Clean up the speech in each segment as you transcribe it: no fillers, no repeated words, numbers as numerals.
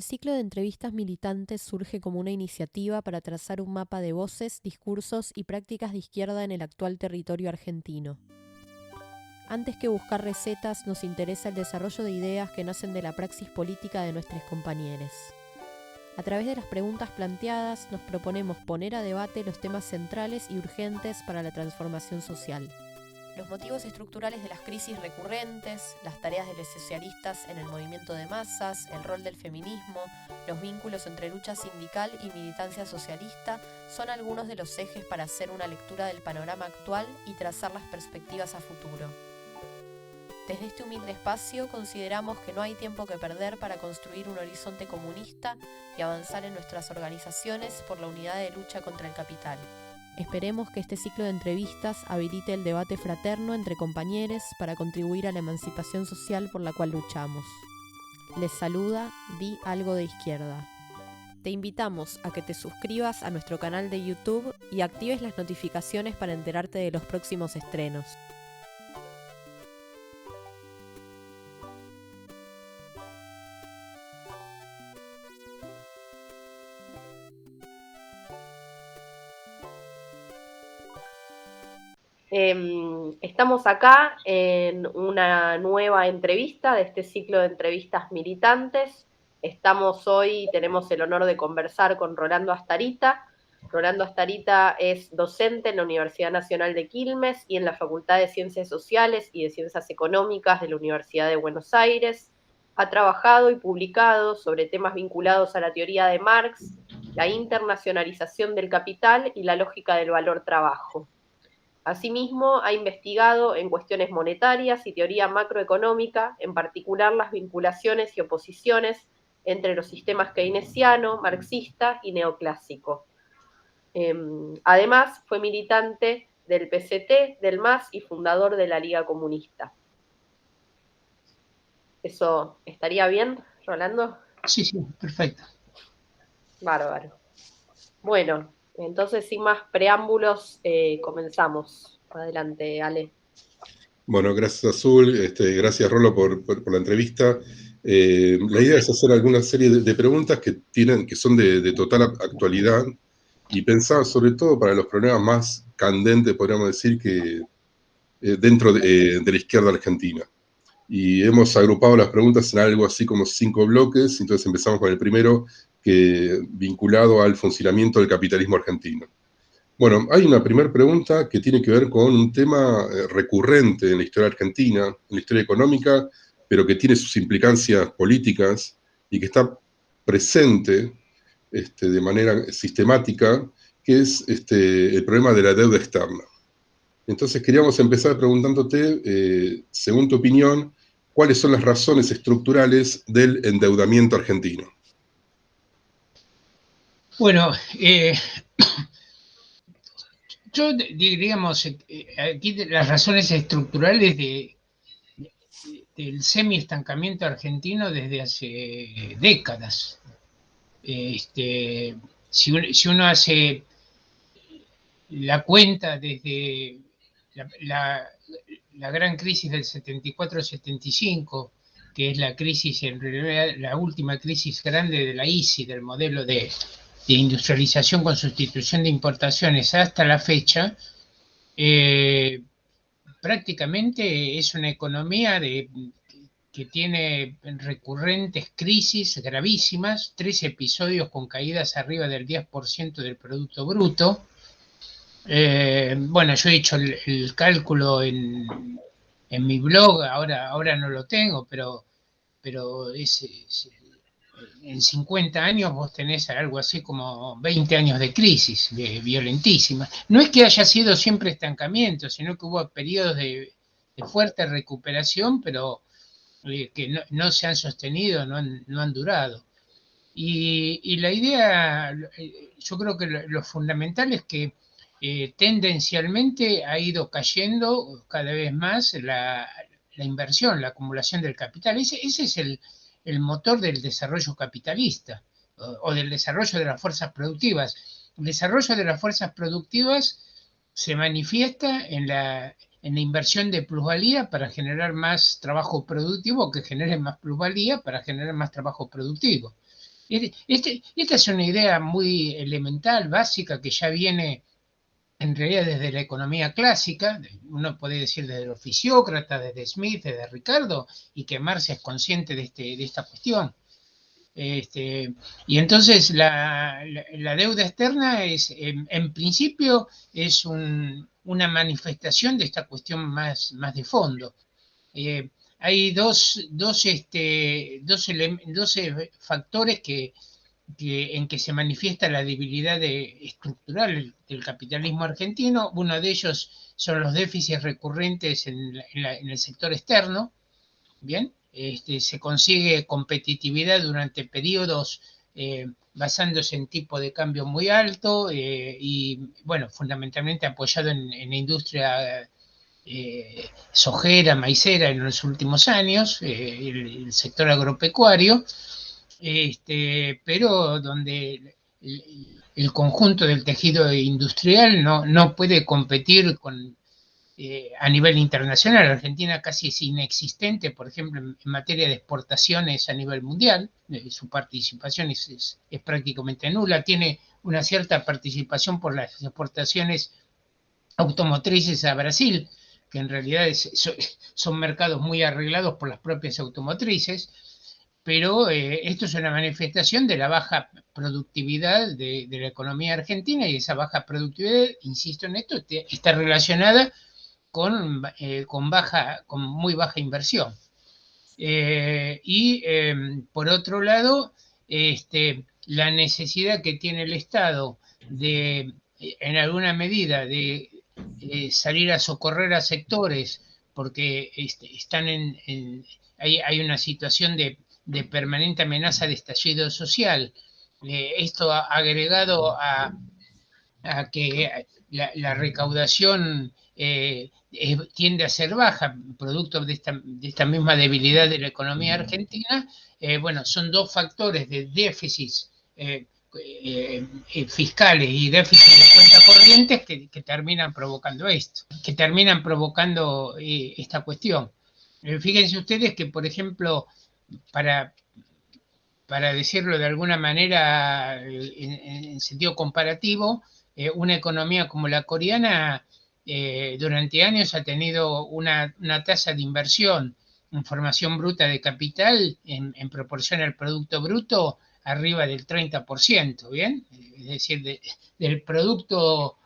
El ciclo de entrevistas militantes surge como una iniciativa para trazar un mapa de voces, discursos y prácticas de izquierda en el actual territorio argentino. Antes que buscar recetas, nos interesa el desarrollo de ideas que nacen de la praxis política de nuestros compañeros. A través de las preguntas planteadas, nos proponemos poner a debate los temas centrales y urgentes para la transformación social. Los motivos estructurales de las crisis recurrentes, las tareas de los socialistas en el movimiento de masas, el rol del feminismo, los vínculos entre lucha sindical y militancia socialista son algunos de los ejes para hacer una lectura del panorama actual y trazar las perspectivas a futuro. Desde este humilde espacio consideramos que no hay tiempo que perder para construir un horizonte comunista y avanzar en nuestras organizaciones por la unidad de lucha contra el capital. Esperemos que este ciclo de entrevistas habilite el debate fraterno entre compañeros para contribuir a la emancipación social por la cual luchamos. Les saluda Di Algo de Izquierda. Te invitamos a que te suscribas a nuestro canal de YouTube y actives las notificaciones para enterarte de los próximos estrenos. Estamos acá en una nueva entrevista de este ciclo de entrevistas militantes. Estamos hoy, tenemos el honor de conversar con Rolando Astarita. Rolando Astarita es docente en la Universidad Nacional de Quilmes y en la Facultad de Ciencias Sociales y de Ciencias Económicas de la Universidad de Buenos Aires. Ha trabajado y publicado sobre temas vinculados a la teoría de Marx, la internacionalización del capital y la lógica del valor-trabajo. Asimismo, ha investigado en cuestiones monetarias y teoría macroeconómica, en particular las vinculaciones y oposiciones entre los sistemas keynesiano, marxista y neoclásico. Además, fue militante del PCT, del MAS y fundador de la Liga Comunista. ¿Eso estaría bien, Rolando? Sí, perfecto. Bárbaro. Bueno, entonces, sin más preámbulos, comenzamos. Adelante, Ale. Bueno, gracias Azul, gracias Rolo por la entrevista. La idea es hacer alguna serie de preguntas que son de total actualidad y pensar sobre todo para los problemas más candentes, podríamos decir, que dentro de la izquierda argentina. Y hemos agrupado las preguntas en algo así como 5 bloques, entonces empezamos con el primero, vinculado al funcionamiento del capitalismo argentino. Bueno, hay una primera pregunta que tiene que ver con un tema recurrente en la historia argentina, en la historia económica, pero que tiene sus implicancias políticas y que está presente de manera sistemática, que es el problema de la deuda externa. Entonces queríamos empezar preguntándote, según tu opinión, ¿cuáles son las razones estructurales del endeudamiento argentino? Bueno, yo diríamos, aquí las razones estructurales del semi-estancamiento argentino desde hace décadas. Si uno hace la cuenta desde la gran crisis del 74-75, que es la crisis, en realidad la última crisis grande de la ISI, del modelo de industrialización con sustitución de importaciones hasta la fecha, prácticamente es una economía que tiene recurrentes crisis gravísimas, 3 episodios con caídas arriba del 10% del Producto Bruto. Bueno, yo he hecho el cálculo en mi blog, ahora no lo tengo, pero en 50 años vos tenés algo así como 20 años de crisis violentísima. No es que haya sido siempre estancamiento, sino que hubo periodos de fuerte recuperación, pero que no se han sostenido, no han durado. Y la idea, yo creo que lo fundamental es que tendencialmente ha ido cayendo cada vez más la inversión, la acumulación del capital. Ese es el motor del desarrollo capitalista o del desarrollo de las fuerzas productivas. El desarrollo de las fuerzas productivas se manifiesta en la inversión de plusvalía para generar más trabajo productivo, que genere más plusvalía para generar más trabajo productivo. Esta es una idea muy elemental, básica, que ya viene en realidad desde la economía clásica, uno puede decir desde los fisiócratas, desde Smith, desde Ricardo, y que Marx es consciente de esta cuestión. Y entonces la deuda externa es, en principio, es una manifestación de esta cuestión más de fondo. Hay dos factores en que se manifiesta la debilidad estructural del capitalismo argentino. Uno de ellos son los déficits recurrentes en el sector externo. Bien, se consigue competitividad durante periodos basándose en tipo de cambio muy alto y, bueno, fundamentalmente apoyado en la industria sojera, maicera en los últimos años, el sector agropecuario, pero donde el conjunto del tejido industrial no puede competir a nivel internacional. Argentina casi es inexistente, por ejemplo, en materia de exportaciones a nivel mundial. Su participación es prácticamente nula. Tiene una cierta participación por las exportaciones automotrices a Brasil, que en realidad son mercados muy arreglados por las propias automotrices, pero esto es una manifestación de la baja productividad de la economía argentina, y esa baja productividad, insisto en esto, está relacionada con muy baja inversión. Por otro lado, la necesidad que tiene el Estado de, en alguna medida, de salir a socorrer a sectores, porque hay una situación de permanente amenaza de estallido social. Esto agregado a que la recaudación tiende a ser baja, producto de esta misma debilidad de la economía argentina. Bueno, son dos factores de déficits fiscales y déficit de cuentas corrientes que terminan provocando esto, que terminan provocando esta cuestión. Fíjense ustedes que, por ejemplo, para decirlo de alguna manera en sentido comparativo, una economía como la coreana durante años ha tenido una tasa de inversión en formación bruta de capital en proporción al Producto Bruto arriba del 30%, ¿bien? Es decir, del producto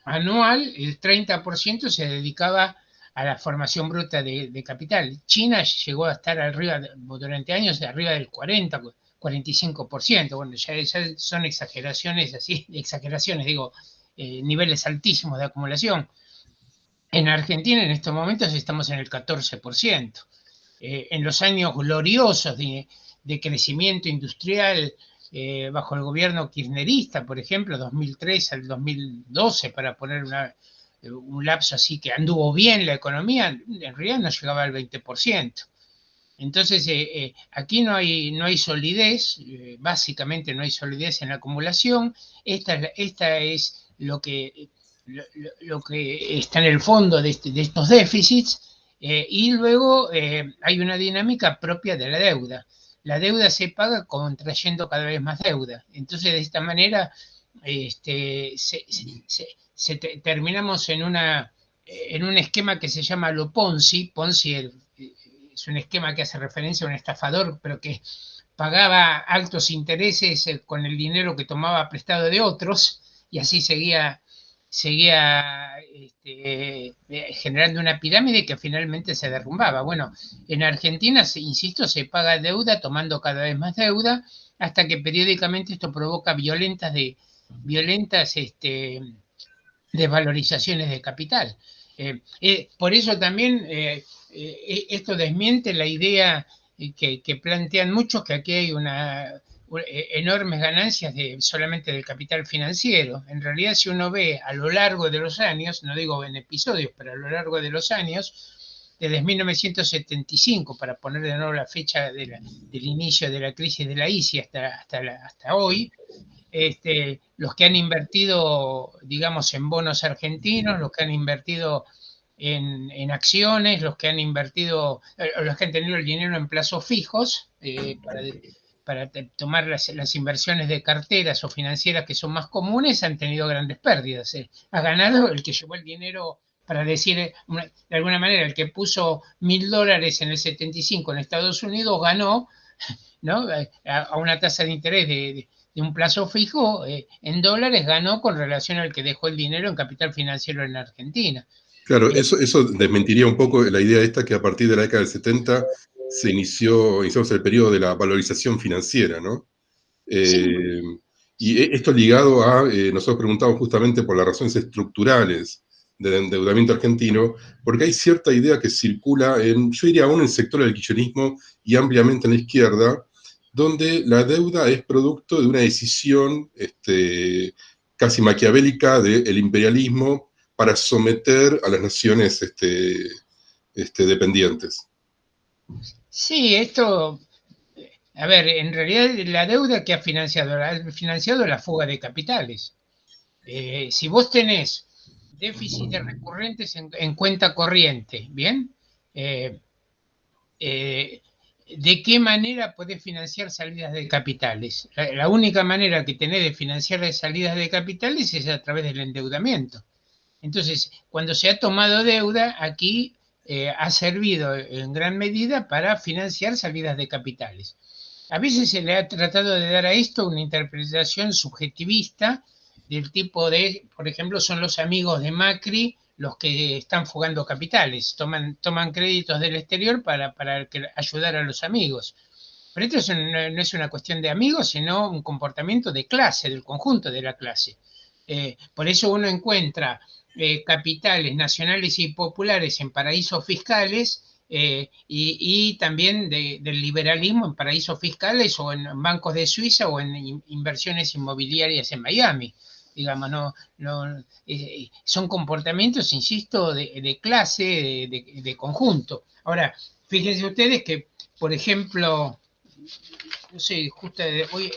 anual, el 30% se dedicaba a la formación bruta de capital. China llegó a estar arriba, durante años, arriba del 45%. Bueno, ya son exageraciones, digo, niveles altísimos de acumulación. En Argentina, en estos momentos, estamos en el 14%. En los años gloriosos de crecimiento industrial bajo el gobierno kirchnerista, por ejemplo, 2003 al 2012, para poner un lapso así que anduvo bien la economía, en realidad no llegaba al 20%. Entonces, aquí no hay solidez, básicamente no hay solidez en la acumulación. Esta es lo que está en el fondo de estos déficits, y luego hay una dinámica propia de la deuda. La deuda se paga contrayendo cada vez más deuda. Entonces, de esta manera, terminamos en un esquema que se llama lo Ponzi. Ponzi es un esquema que hace referencia a un estafador, pero que pagaba altos intereses con el dinero que tomaba prestado de otros, y así seguía generando una pirámide que finalmente se derrumbaba. Bueno, en Argentina, insisto, se paga deuda tomando cada vez más deuda, hasta que periódicamente esto provoca violentas desvalorizaciones de capital. Por eso también esto desmiente la idea que plantean muchos, que aquí hay enormes ganancias solamente del capital financiero. En realidad, si uno ve a lo largo de los años, no digo en episodios, pero a lo largo de los años, desde 1975, para poner de nuevo la fecha del inicio de la crisis de la ICI hasta hoy, los que han invertido, digamos, en bonos argentinos, los que han invertido en acciones, los que han tenido el dinero en plazos fijos, tomar las inversiones de carteras o financieras que son más comunes, han tenido grandes pérdidas. Ha ganado el que llevó el dinero, para decir de alguna manera, el que puso $1.000 en el 75 en Estados Unidos ganó, ¿no? A una tasa de interés de un plazo fijo, en dólares ganó con relación al que dejó el dinero en capital financiero en Argentina. Claro, eso desmentiría un poco la idea esta que a partir de la década del 70 iniciamos el periodo de la valorización financiera, ¿no? Sí. Y esto ligado a, nosotros preguntamos justamente por las razones estructurales del endeudamiento argentino, porque hay cierta idea que circula yo diría aún en el sector del kirchnerismo y ampliamente en la izquierda, donde la deuda es producto de una decisión casi maquiavélica del imperialismo para someter a las naciones dependientes. Sí, esto, a ver, en realidad la deuda que ha financiado la fuga de capitales. Si vos tenés déficits recurrentes en cuenta corriente, ¿bien? ¿De qué manera podés financiar salidas de capitales? La única manera que tenés de financiar salidas de capitales es a través del endeudamiento. Entonces, cuando se ha tomado deuda, aquí ha servido en gran medida para financiar salidas de capitales. A veces se le ha tratado de dar a esto una interpretación subjetivista del tipo de, por ejemplo, son los amigos de Macri los que están fugando capitales, toman créditos del exterior para ayudar a los amigos. Pero esto no es una cuestión de amigos, sino un comportamiento de clase, del conjunto de la clase. Por eso uno encuentra capitales nacionales y populares en paraísos fiscales, y también del liberalismo en paraísos fiscales o en bancos de Suiza o en inversiones inmobiliarias en Miami. Digamos, son comportamientos, insisto, de clase, de conjunto. Ahora, fíjense ustedes que, por ejemplo, no sé, justo hoy,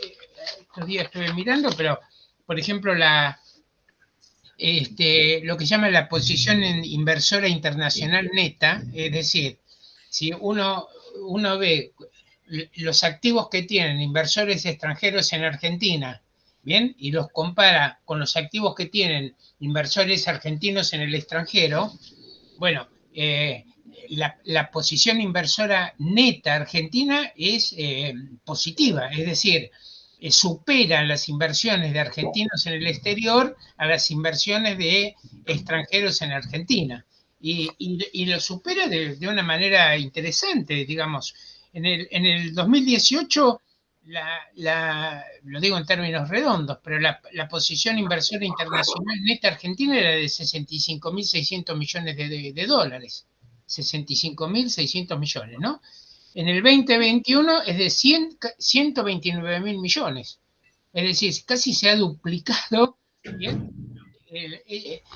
estos días estuve mirando, pero, por ejemplo, lo que se llama la posición inversora internacional neta, es decir, si uno ve los activos que tienen inversores extranjeros en Argentina, ¿bien? Y los compara con los activos que tienen inversores argentinos en el extranjero, bueno, la posición inversora neta argentina es positiva, es decir, supera las inversiones de argentinos en el exterior a las inversiones de extranjeros en Argentina. Y lo supera de una manera interesante, digamos. En el 2018, lo digo en términos redondos, pero la posición inversora internacional neta argentina era de 65.600 millones de dólares. 65.600 millones, ¿no? En el 2021 es de 129.000 millones. Es decir, casi se ha duplicado, ¿bien?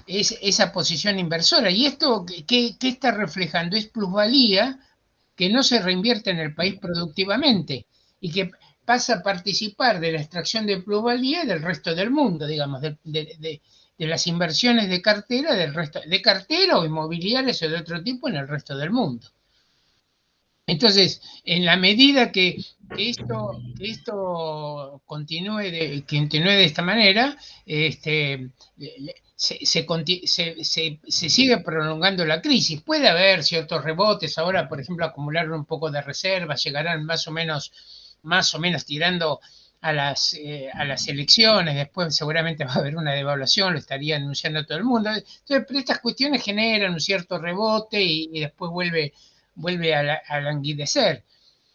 Esa posición inversora. ¿Y esto qué está reflejando? Es plusvalía que no se reinvierte en el país productivamente y que pasa a participar de la extracción de plusvalía del resto del mundo, digamos, de las inversiones de cartera del resto, de cartera o inmobiliarias o de otro tipo en el resto del mundo. Entonces, en la medida que esto continúe de esta manera, se sigue prolongando la crisis. Puede haber ciertos rebotes, ahora, por ejemplo, acumular un poco de reservas, llegarán más o menos tirando a las elecciones, después seguramente va a haber una devaluación, lo estaría anunciando todo el mundo. Entonces, pero estas cuestiones generan un cierto rebote y después vuelve a languidecer.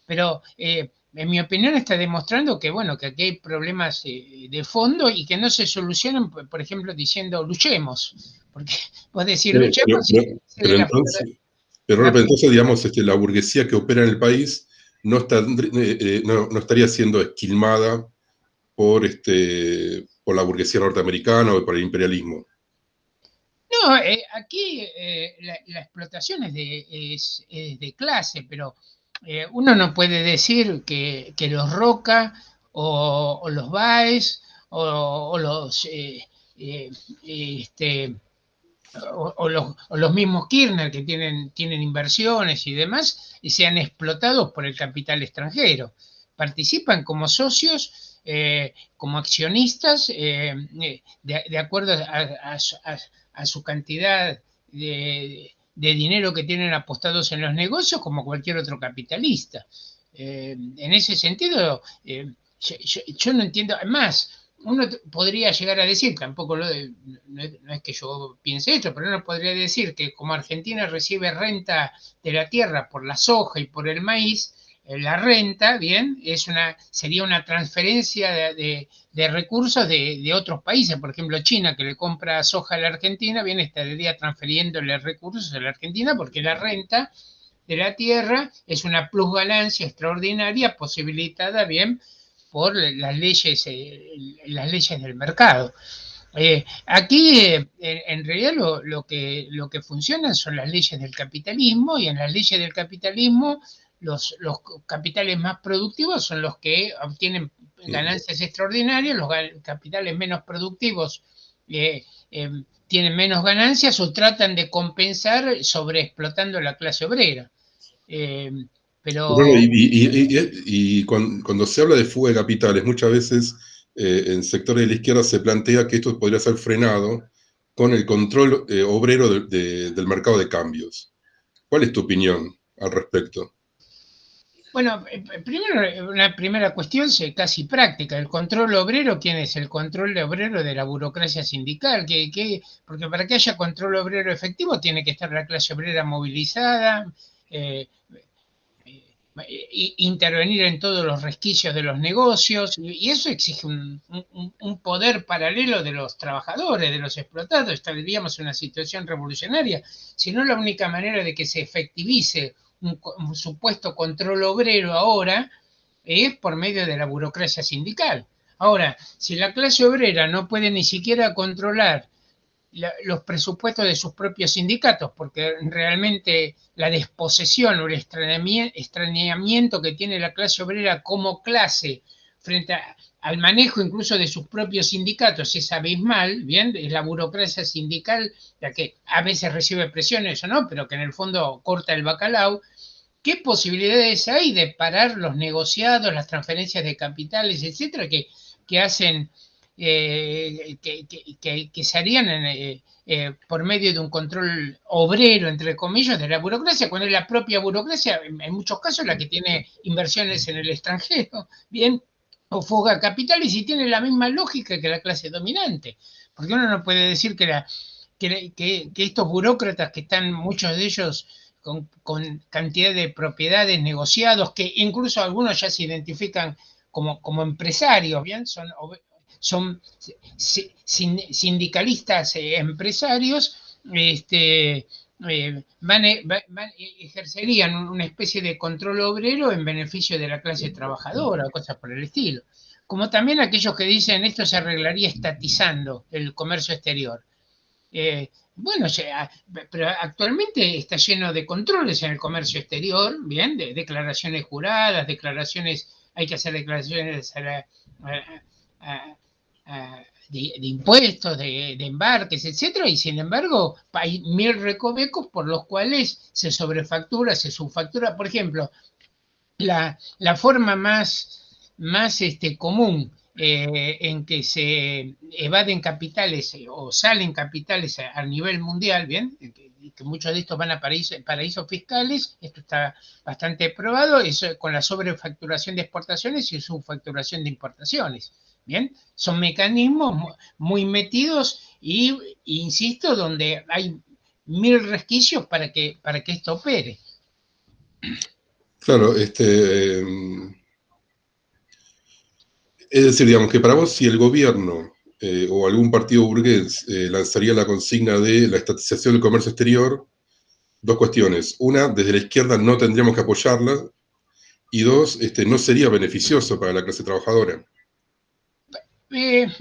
Pero en mi opinión está demostrando que, bueno, que aquí hay problemas de fondo y que no se solucionan, por ejemplo, diciendo luchemos. Porque vos decís luchemos pero entonces, digamos, la burguesía que opera en el país no estaría siendo esquilmada por la burguesía norteamericana o por el imperialismo. No, aquí la explotación es de clase, pero uno no puede decir que los Roca o los Baez o los los mismos Kirchner que tienen inversiones y demás y sean explotados por el capital extranjero. participan como socios, como accionistas, de acuerdo a su cantidad de dinero que tienen apostados en los negocios, como cualquier otro capitalista. En ese sentido, yo no entiendo. Además, uno podría llegar a decir, tampoco no es que yo piense esto, pero uno podría decir que como Argentina recibe renta de la tierra por la soja y por el maíz, la renta, bien, sería una transferencia de recursos de otros países. Por ejemplo, China, que le compra soja a la Argentina, bien, estaría transfiriéndole recursos a la Argentina, porque la renta de la tierra es una plusganancia extraordinaria posibilitada, bien, por las leyes del mercado. Aquí, en realidad, lo que funcionan son las leyes del capitalismo, y en las leyes del capitalismo los capitales más productivos son los que obtienen ganancias extraordinarias, los capitales menos productivos tienen menos ganancias o tratan de compensar sobreexplotando a la clase obrera. Pero bueno, y cuando se habla de fuga de capitales, muchas veces en sectores de la izquierda se plantea que esto podría ser frenado con el control obrero del mercado de cambios. ¿Cuál es tu opinión al respecto? bueno, primero, una primera cuestión casi práctica. El control obrero, ¿quién es? El control obrero de la burocracia sindical. Porque para que haya control obrero efectivo tiene que estar la clase obrera movilizada, eh, intervenir en todos los resquicios de los negocios, y eso exige un poder paralelo de los trabajadores, de los explotados. Estaríamos en una situación revolucionaria. Si no, la única manera de que se efectivice un supuesto control obrero ahora es por medio de la burocracia sindical. Ahora, si la clase obrera no puede ni siquiera controlar los presupuestos de sus propios sindicatos, porque realmente la desposesión o el extrañamiento que tiene la clase obrera como clase frente al manejo incluso de sus propios sindicatos es abismal, ¿bien? Es la burocracia sindical la que a veces recibe presiones o no, pero que en el fondo corta el bacalao. ¿Qué posibilidades hay de parar los negociados, las transferencias de capitales, etcétera, que hacen que se harían por medio de un control obrero, entre comillas, de la burocracia, cuando es la propia burocracia, en muchos casos, la que tiene inversiones en el extranjero, bien, o fuga de capitales, y tiene la misma lógica que la clase dominante? Porque uno no puede decir que estos burócratas, que están muchos de ellos con cantidad de propiedades, negociados, que incluso algunos ya se identifican como empresarios, ¿bien? Son sindicalistas empresarios, ejercerían una especie de control obrero en beneficio de la clase trabajadora, cosas por el estilo. Como también aquellos que dicen esto se arreglaría estatizando el comercio exterior. Bueno, pero actualmente está lleno de controles en el comercio exterior, bien, de declaraciones juradas, hay que hacer declaraciones de impuestos, de embarques, etcétera, y sin embargo hay mil recovecos por los cuales se sobrefactura, se subfactura. Por ejemplo, la forma más común en que se evaden capitales o salen capitales a nivel mundial, bien, que muchos de estos van a paraísos fiscales, esto está bastante probado, es con la sobrefacturación de exportaciones y subfacturación de importaciones. Bien, son mecanismos muy metidos y, insisto, donde hay mil resquicios para que esto opere. Claro, es decir, digamos que para vos, si el gobierno o algún partido burgués lanzaría la consigna de la estatización del comercio exterior, dos cuestiones. Una, desde la izquierda no tendríamos que apoyarla, y dos, no sería beneficioso para la clase trabajadora. Pues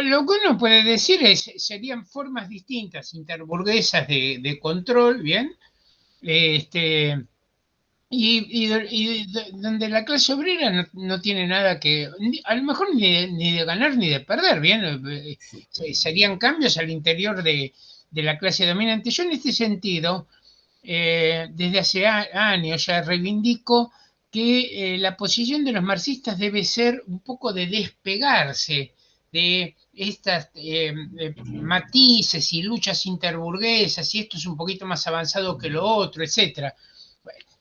lo que uno puede decir serían formas distintas, interburguesas de control, ¿bien? Y donde la clase obrera no tiene nada que, a lo mejor ni de ganar ni de perder, ¿bien? Serían cambios al interior de la clase dominante. Yo en este sentido, desde hace años ya reivindico que la posición de los marxistas debe ser un poco de despegarse de estas matices y luchas interburguesas, y esto es un poquito más avanzado que lo otro, etc.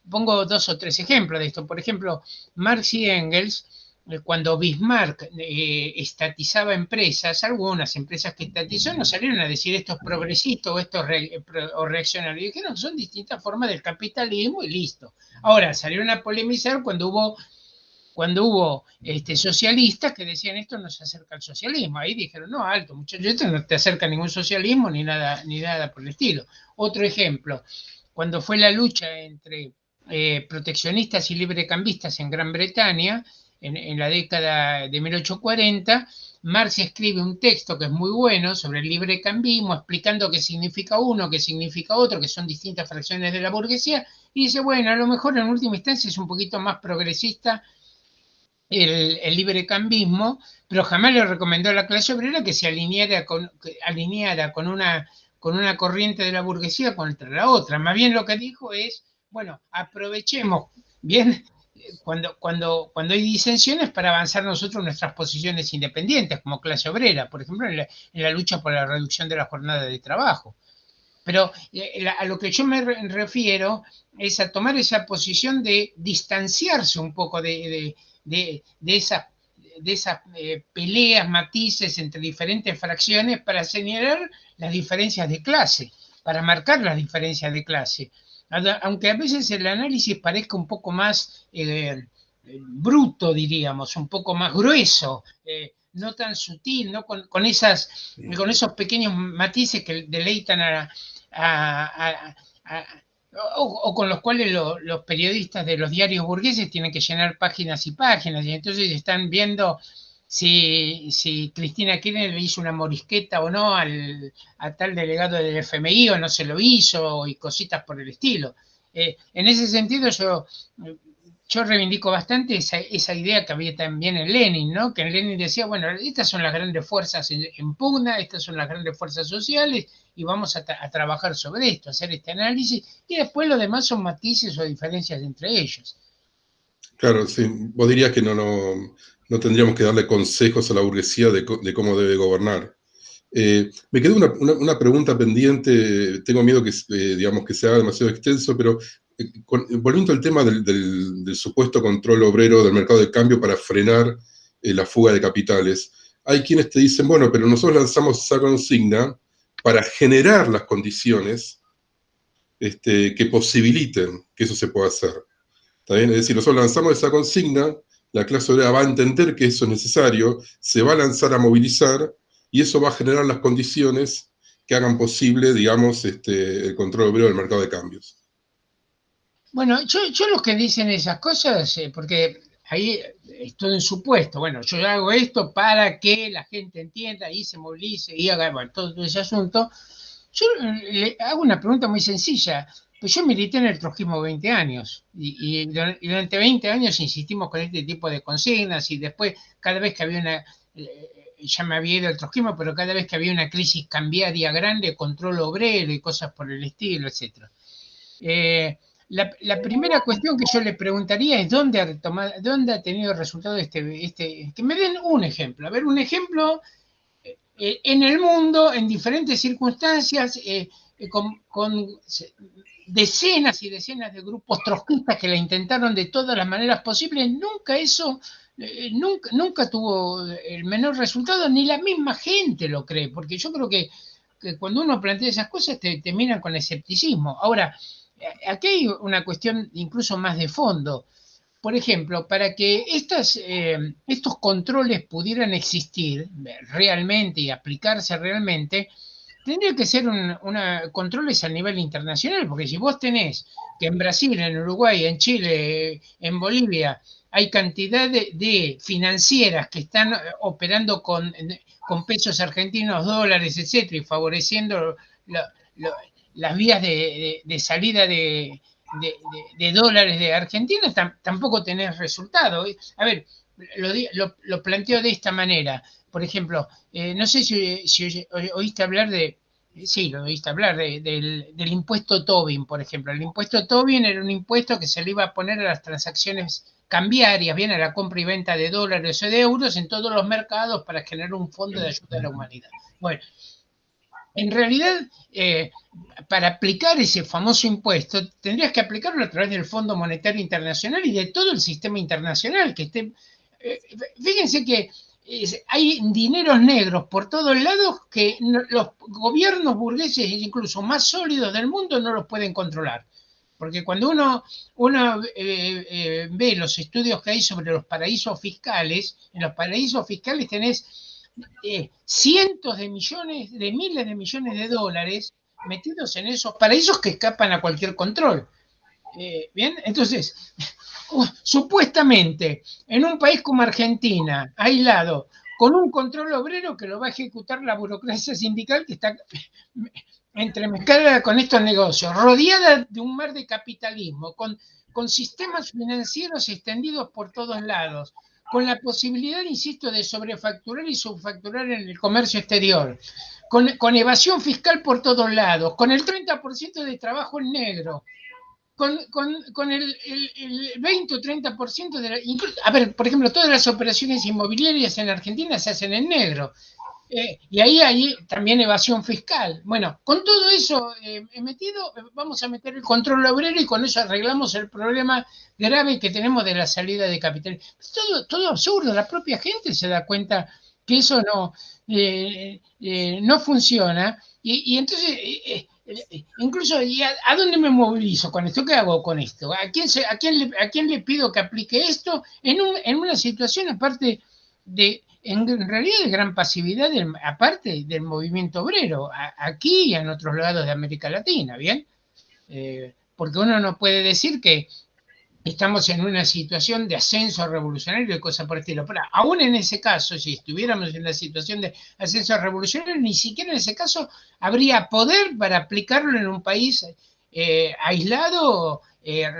Pongo 2 o 3 ejemplos de esto. Por ejemplo, Marx y Engels, cuando Bismarck estatizaba empresas, algunas empresas que estatizó no salieron a decir esto es progresista o esto es reaccionario. Dijeron son distintas formas del capitalismo y listo. Ahora salieron a polemizar cuando hubo socialistas que decían esto no se acerca al socialismo. Ahí dijeron, no, alto, muchachos, esto no te acerca a ningún socialismo ni nada por el estilo. Otro ejemplo, cuando fue la lucha entre proteccionistas y librecambistas en Gran Bretaña, en la década de 1840, Marx escribe un texto que es muy bueno sobre el librecambismo, explicando qué significa uno, qué significa otro, que son distintas fracciones de la burguesía, y dice, bueno, a lo mejor en última instancia es un poquito más progresista el librecambismo, pero jamás le recomendó a la clase obrera que se alineara con una corriente de la burguesía contra la otra. Más bien lo que dijo es, bueno, aprovechemos bien cuando hay disensiones para avanzar nosotros nuestras posiciones independientes como clase obrera, por ejemplo, en la lucha por la reducción de la jornada de trabajo. Pero a lo que yo me refiero es a tomar esa posición de distanciarse un poco de esas peleas, matices entre diferentes fracciones para señalar las diferencias de clase, para marcar las diferencias de clase. Aunque a veces el análisis parezca un poco más bruto, diríamos, un poco más grueso, no tan sutil, ¿no? con esos pequeños matices que deleitan o con los cuales los periodistas de los diarios burgueses tienen que llenar páginas y páginas, y entonces están viendo si Cristina Kirchner le hizo una morisqueta o no a tal delegado del FMI o no se lo hizo, y cositas por el estilo. En ese sentido yo reivindico bastante esa idea que había también en Lenin, ¿no? Que en Lenin decía, bueno, estas son las grandes fuerzas en pugna, estas son las grandes fuerzas sociales, y vamos a trabajar sobre esto, hacer este análisis, y después lo demás son matices o diferencias entre ellos. Claro, sí, vos dirías que no tendríamos que darle consejos a la burguesía de cómo debe gobernar. Me quedó una pregunta pendiente, tengo miedo que, digamos, que se haga demasiado extenso, pero volviendo al tema del supuesto control obrero del mercado de cambio para frenar la fuga de capitales, hay quienes te dicen, bueno, pero nosotros lanzamos esa consigna para generar las condiciones que posibiliten que eso se pueda hacer. ¿Está bien? Es decir, nosotros lanzamos esa consigna, la clase obrera va a entender que eso es necesario, se va a lanzar a movilizar, y eso va a generar las condiciones que hagan posible, digamos, el control obrero del mercado de cambios. Bueno, yo los que dicen esas cosas, porque ahí es todo en supuesto, bueno, yo hago esto para que la gente entienda y se movilice y haga, bueno, todo ese asunto. Yo le hago una pregunta muy sencilla. Pues yo milité en el trotskismo 20 años y durante 20 años insistimos con este tipo de consignas, y después cada vez que había ya me había ido el trotskismo, pero cada vez que había una crisis cambiaria grande, control obrero y cosas por el estilo, etc. La primera cuestión que yo le preguntaría es dónde ha tenido resultado que me den un ejemplo. A ver, un ejemplo en el mundo, en diferentes circunstancias, con decenas y decenas de grupos trotskistas que la intentaron de todas las maneras posibles. Nunca tuvo el menor resultado, ni la misma gente lo cree, porque yo creo que cuando uno plantea esas cosas te miran con escepticismo. Ahora, aquí hay una cuestión incluso más de fondo. Por ejemplo, para que estos controles pudieran existir realmente y aplicarse realmente, tendría que ser controles a nivel internacional, porque si vos tenés que en Brasil, en Uruguay, en Chile, en Bolivia, hay cantidad de financieras que están operando con pesos argentinos, dólares, etcétera, y favoreciendo las vías de salida de dólares de Argentina, tampoco tenés resultado. A ver, lo planteo de esta manera. Por ejemplo, no sé si oíste hablar de Sí, lo oíste hablar del impuesto Tobin, por ejemplo. El impuesto Tobin era un impuesto que se le iba a poner a las transacciones cambiarias, bien, a la compra y venta de dólares o de euros en todos los mercados para generar un fondo de ayuda a la humanidad. Bueno, en realidad, para aplicar ese famoso impuesto, tendrías que aplicarlo a través del Fondo Monetario Internacional y de todo el sistema internacional que esté. Fíjense que hay dineros negros por todos lados que los gobiernos burgueses, incluso más sólidos del mundo, no los pueden controlar. Porque cuando uno ve los estudios que hay sobre los paraísos fiscales, en los paraísos fiscales tenés cientos de millones, de miles de millones de dólares metidos en esos paraísos que escapan a cualquier control. Bien, entonces, supuestamente, en un país como Argentina, aislado, con un control obrero que lo va a ejecutar la burocracia sindical que está entremezclada con estos negocios, rodeada de un mar de capitalismo, con sistemas financieros extendidos por todos lados, con la posibilidad, insisto, de sobrefacturar y subfacturar en el comercio exterior, con evasión fiscal por todos lados, con el 30% de trabajo en negro, con el 20 o 30% de la... A ver, por ejemplo, todas las operaciones inmobiliarias en Argentina se hacen en negro. Y ahí hay también evasión fiscal. Bueno, con todo eso metido, vamos a meter el control obrero y con eso arreglamos el problema grave que tenemos de la salida de capital. Todo absurdo, la propia gente se da cuenta que eso no funciona y entonces... incluso, ¿a dónde me movilizo con esto? ¿Qué hago con esto? ¿A quién le pido que aplique esto en una situación aparte en realidad de gran pasividad, aparte del movimiento obrero, aquí y en otros lados de América Latina, ¿bien? Porque uno no puede decir que estamos en una situación de ascenso revolucionario y cosas por el estilo. Pero aún en ese caso, si estuviéramos en la situación de ascenso revolucionario, ni siquiera en ese caso habría poder para aplicarlo en un país aislado,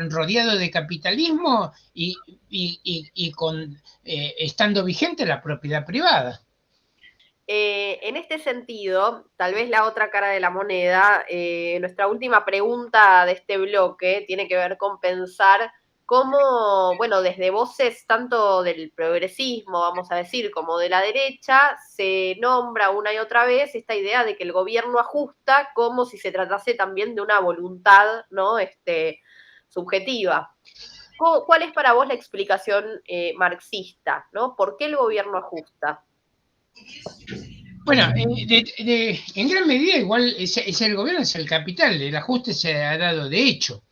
rodeado de capitalismo y con, estando vigente la propiedad privada. En este sentido, tal vez la otra cara de la moneda, nuestra última pregunta de este bloque tiene que ver con pensar cómo, bueno, desde voces tanto del progresismo, vamos a decir, como de la derecha, se nombra una y otra vez esta idea de que el gobierno ajusta como si se tratase también de una voluntad, ¿no? Subjetiva. ¿Cuál es para vos la explicación marxista, ¿no? ¿Por qué el gobierno ajusta? Bueno, en gran medida igual es el gobierno, es el capital, el ajuste se ha dado de hecho.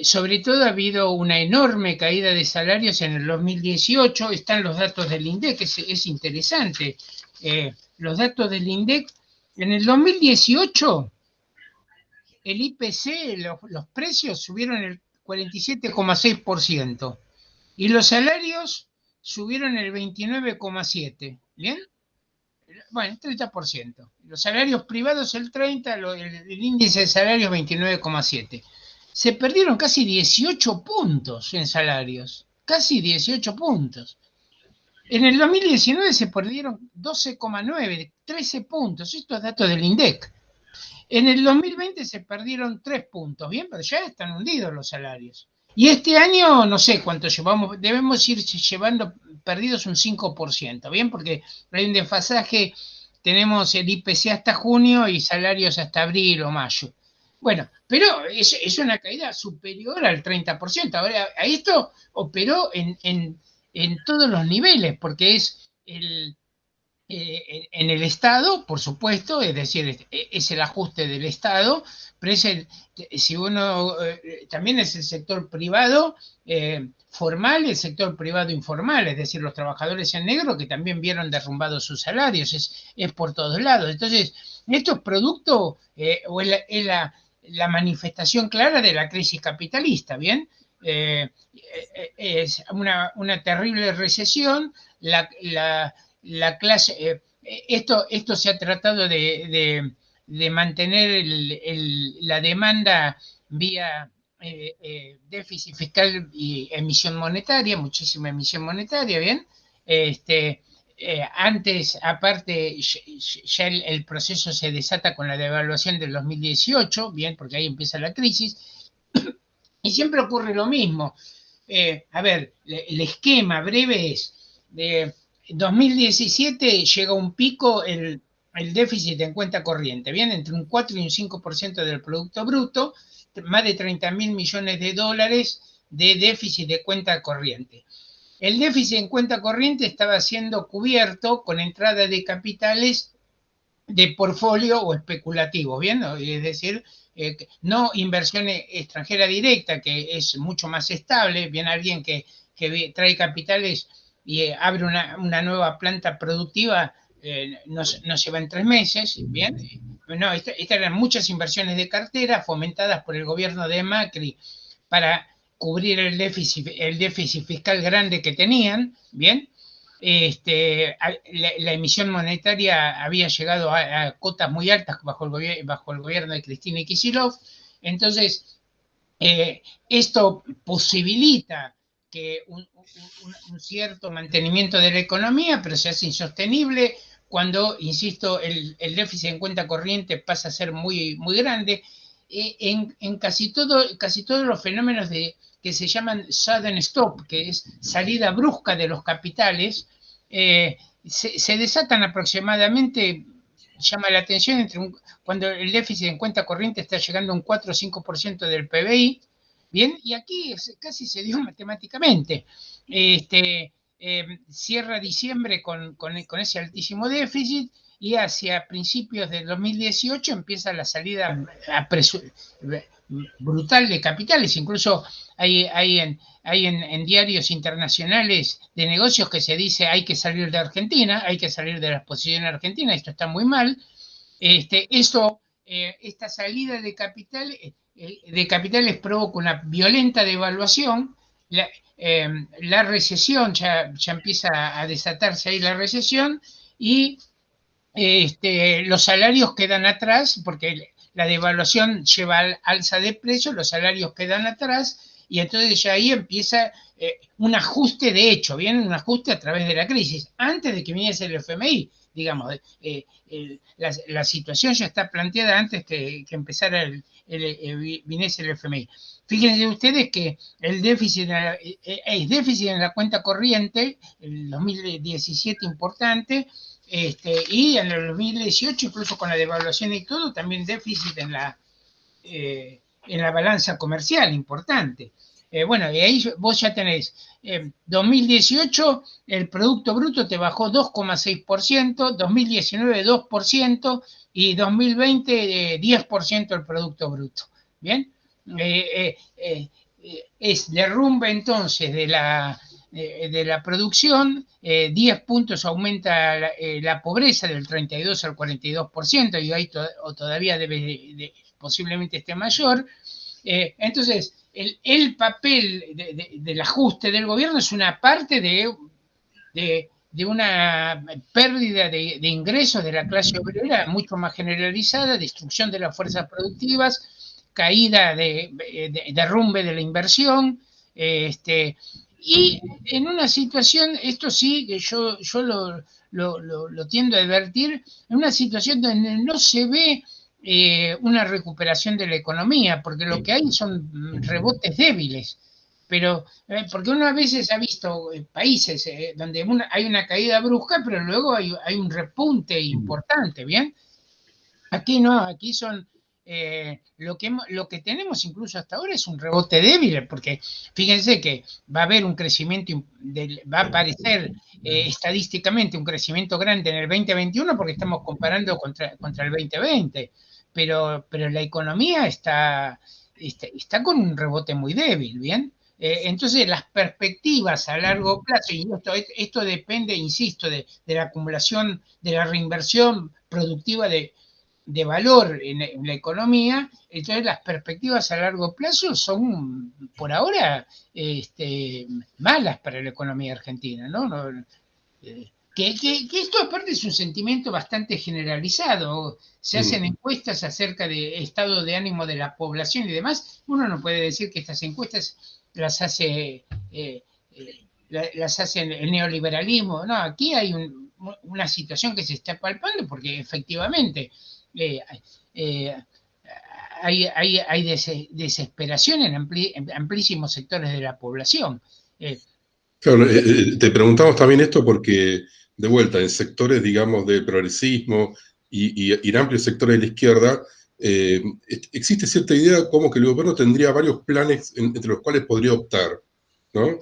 Sobre todo ha habido una enorme caída de salarios en el 2018, están los datos del INDEC, es interesante. Los datos del INDEC, en el 2018, el IPC, los precios subieron el 47,6% y los salarios subieron el 29,7%, ¿bien? Bueno, 30%. Los salarios privados el 30%, el índice de salarios 29,7%. Se perdieron casi 18 puntos en salarios, casi 18 puntos. En el 2019 se perdieron 12,9, 13 puntos, estos datos del INDEC. En el 2020 se perdieron 3 puntos, bien, pero ya están hundidos los salarios. Y este año, no sé cuánto llevamos, debemos ir llevando perdidos un 5%, bien, porque hay un desfasaje, tenemos el IPC hasta junio y salarios hasta abril o mayo. Bueno, pero es una caída superior al 30%. Ahora, a esto operó en todos los niveles, porque es en el Estado, por supuesto, es decir, es el ajuste del Estado, pero si uno también es el sector privado formal, el sector privado informal, es decir, los trabajadores en negro que también vieron derrumbados sus salarios, es por todos lados. Entonces, esto es producto o es la manifestación clara de la crisis capitalista, ¿bien? Es una terrible recesión, la clase, esto se ha tratado de mantener la demanda vía déficit fiscal y emisión monetaria, muchísima emisión monetaria, ¿bien? antes, aparte, ya el proceso se desata con la devaluación del 2018, bien, porque ahí empieza la crisis, y siempre ocurre lo mismo. A ver, el esquema breve es, de 2017 llega un pico el déficit en cuenta corriente, bien, entre un 4 y un 5% del Producto Bruto, más de 30.000 millones de dólares de déficit de cuenta corriente. El déficit en cuenta corriente estaba siendo cubierto con entrada de capitales de portfolio o especulativos, ¿bien? Es decir, no inversión extranjera directa, que es mucho más estable, bien alguien que trae capitales y abre una nueva planta productiva, no se va en 3 meses, ¿bien? No, estas eran muchas inversiones de cartera fomentadas por el gobierno de Macri para cubrir el déficit fiscal grande que tenían, ¿bien? La emisión monetaria había llegado a cotas muy altas bajo el gobierno de Cristina Kicillof. Entonces, esto posibilita que un cierto mantenimiento de la economía, pero se hace insostenible cuando, insisto, el déficit en cuenta corriente pasa a ser muy, muy grande. En casi todos los fenómenos que se llaman sudden stop, que es salida brusca de los capitales, se desatan aproximadamente, llama la atención, cuando el déficit en cuenta corriente está llegando a un 4 o 5% del PBI, ¿bien? Y aquí casi se dio matemáticamente. Cierra diciembre con ese altísimo déficit, y hacia principios del 2018 empieza la salida brutal de capitales. Incluso hay en diarios internacionales de negocios que se dice hay que salir de Argentina, hay que salir de la exposición argentina, esto está muy mal. Esta salida de capitales provoca una violenta devaluación. La recesión, ya empieza a desatarse ahí la recesión, y los salarios quedan atrás, porque la devaluación lleva al alza de precios, los salarios quedan atrás, y entonces ya ahí empieza un ajuste de hecho, ¿bien? Un ajuste a través de la crisis, antes de que viniese el FMI, digamos. La situación ya está planteada antes que empezara viniese el FMI. Fíjense ustedes que el déficit en la cuenta corriente, el 2017 importante, y en el 2018, incluso con la devaluación y todo, también déficit en la balanza comercial importante. Bueno, y ahí vos ya tenés, 2018 el Producto Bruto te bajó 2,6%, 2019 2%, y 2020 10% el Producto Bruto. ¿Bien? Es derrumbe entonces de la producción, 10 puntos aumenta la pobreza del 32 al 42%, y ahí todavía posiblemente esté mayor. Entonces, el papel del ajuste del gobierno es una parte de una pérdida de ingresos de la clase obrera mucho más generalizada, destrucción de las fuerzas productivas, caída derrumbe de la inversión, y en una situación, esto sí que yo lo tiendo a advertir, en una situación donde no se ve una recuperación de la economía, porque lo que hay son rebotes débiles. Pero, porque uno a veces ha visto países donde hay una caída brusca, pero luego hay un repunte importante, ¿bien? Aquí no, aquí son lo que tenemos incluso hasta ahora es un rebote débil, porque fíjense que va a haber un crecimiento, va a aparecer estadísticamente un crecimiento grande en el 2021, porque estamos comparando contra el 2020, pero la economía está con un rebote muy débil, ¿bien? Entonces las perspectivas a largo plazo, y esto depende, insisto, de la acumulación, de la reinversión productiva de valor en la economía. Entonces las perspectivas a largo plazo son por ahora malas para la economía argentina, ¿no? Que esto aparte es un sentimiento bastante generalizado. Se hacen encuestas acerca de estado de ánimo de la población y demás. Uno no puede decir que estas encuestas las hace el neoliberalismo. No, aquí hay una situación que se está palpando, porque efectivamente hay desesperación en amplísimos sectores de la población. Claro, te preguntamos también esto porque, de vuelta, en sectores, digamos, de progresismo y en amplios sectores de la izquierda, existe cierta idea como que el gobierno tendría varios planes entre los cuales podría optar, ¿no?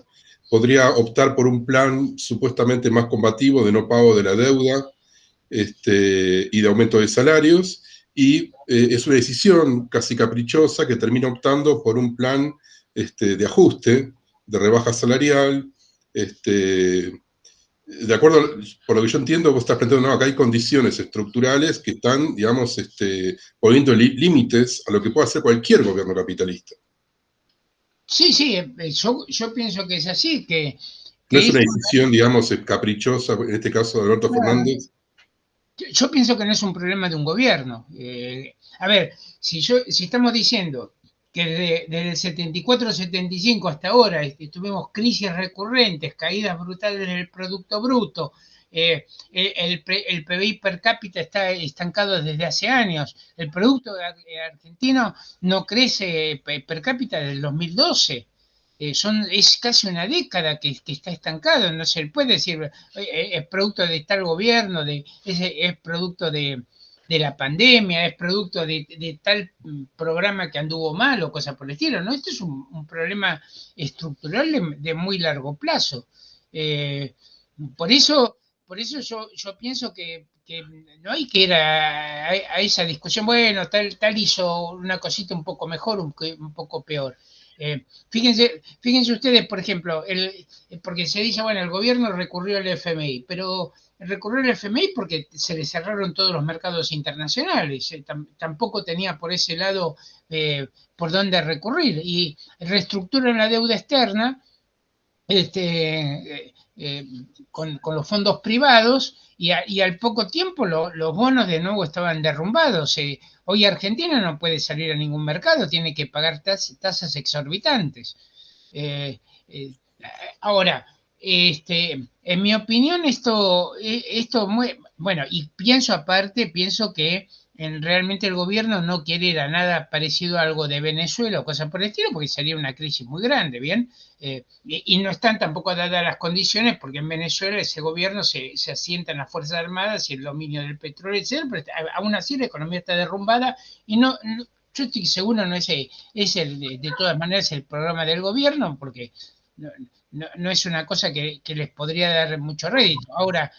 Podría optar por un plan supuestamente más combativo de no pago de la deuda y de aumento de salarios, y es una decisión casi caprichosa que termina optando por un plan de ajuste, de rebaja salarial. De acuerdo, por lo que yo entiendo, vos estás planteando, no, acá hay condiciones estructurales que están, digamos, poniendo límites a lo que puede hacer cualquier gobierno capitalista. Sí, sí, yo pienso que es así, no es una decisión, digamos, caprichosa, en este caso de Alberto Fernández. Yo pienso que no es un problema de un gobierno. A ver, si estamos diciendo que desde el 74-75 hasta ahora tuvimos crisis recurrentes, caídas brutales del Producto Bruto, el PBI per cápita está estancado desde hace años, el Producto Argentino no crece per cápita desde el 2012. Es casi una década que está estancado, no se puede decir es producto de tal gobierno, es producto de la pandemia, es producto de tal programa que anduvo mal o cosas por el estilo, ¿no? Este es un problema estructural de muy largo plazo. Por eso yo pienso que no hay que ir a esa discusión, bueno, tal hizo una cosita un poco mejor, un poco peor. Fíjense ustedes, por ejemplo, porque se dice, bueno, el gobierno recurrió al FMI, pero recurrió al FMI porque se le cerraron todos los mercados internacionales, tampoco tenía por ese lado por dónde recurrir, y reestructuran la deuda externa con los fondos privados, y al poco tiempo los bonos de nuevo estaban derrumbados. Hoy Argentina no puede salir a ningún mercado, tiene que pagar tasas exorbitantes. Ahora, en mi opinión, esto bueno, y pienso que realmente el gobierno no quiere ir a nada parecido a algo de Venezuela o cosas por el estilo, porque sería una crisis muy grande, ¿bien? Y no están tampoco dadas las condiciones, porque en Venezuela ese gobierno se asienta en las Fuerzas Armadas y el dominio del petróleo, etc., pero aún así la economía está derrumbada y yo estoy seguro no es de todas maneras el programa del gobierno, porque no es una cosa que les podría dar mucho rédito. Ahora,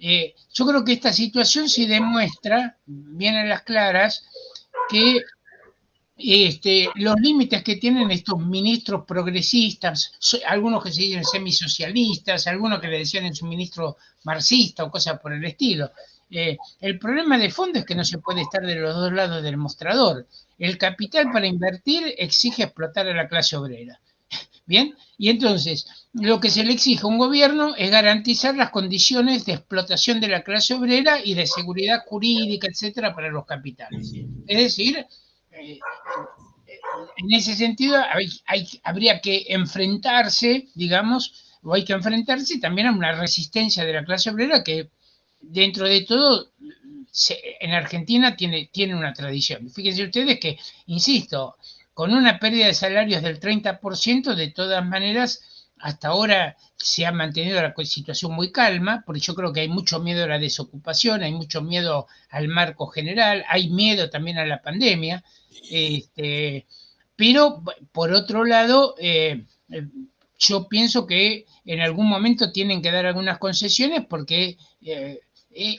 yo creo que esta situación sí demuestra, bien a las claras, que los límites que tienen estos ministros progresistas, algunos que se dicen semisocialistas, algunos que le decían en su ministro marxista o cosas por el estilo. El problema de fondo es que no se puede estar de los dos lados del mostrador. El capital para invertir exige explotar a la clase obrera. Bien, y entonces lo que se le exige a un gobierno es garantizar las condiciones de explotación de la clase obrera y de seguridad jurídica, etcétera, para los capitales. Es decir, en ese sentido habría que enfrentarse, digamos, o hay que enfrentarse también a una resistencia de la clase obrera que dentro de todo en Argentina tiene una tradición. Fíjense ustedes que, insisto, con una pérdida de salarios del 30%, de todas maneras, hasta ahora se ha mantenido la situación muy calma, porque yo creo que hay mucho miedo a la desocupación, hay mucho miedo al marco general, hay miedo también a la pandemia, pero por otro lado, yo pienso que en algún momento tienen que dar algunas concesiones, porque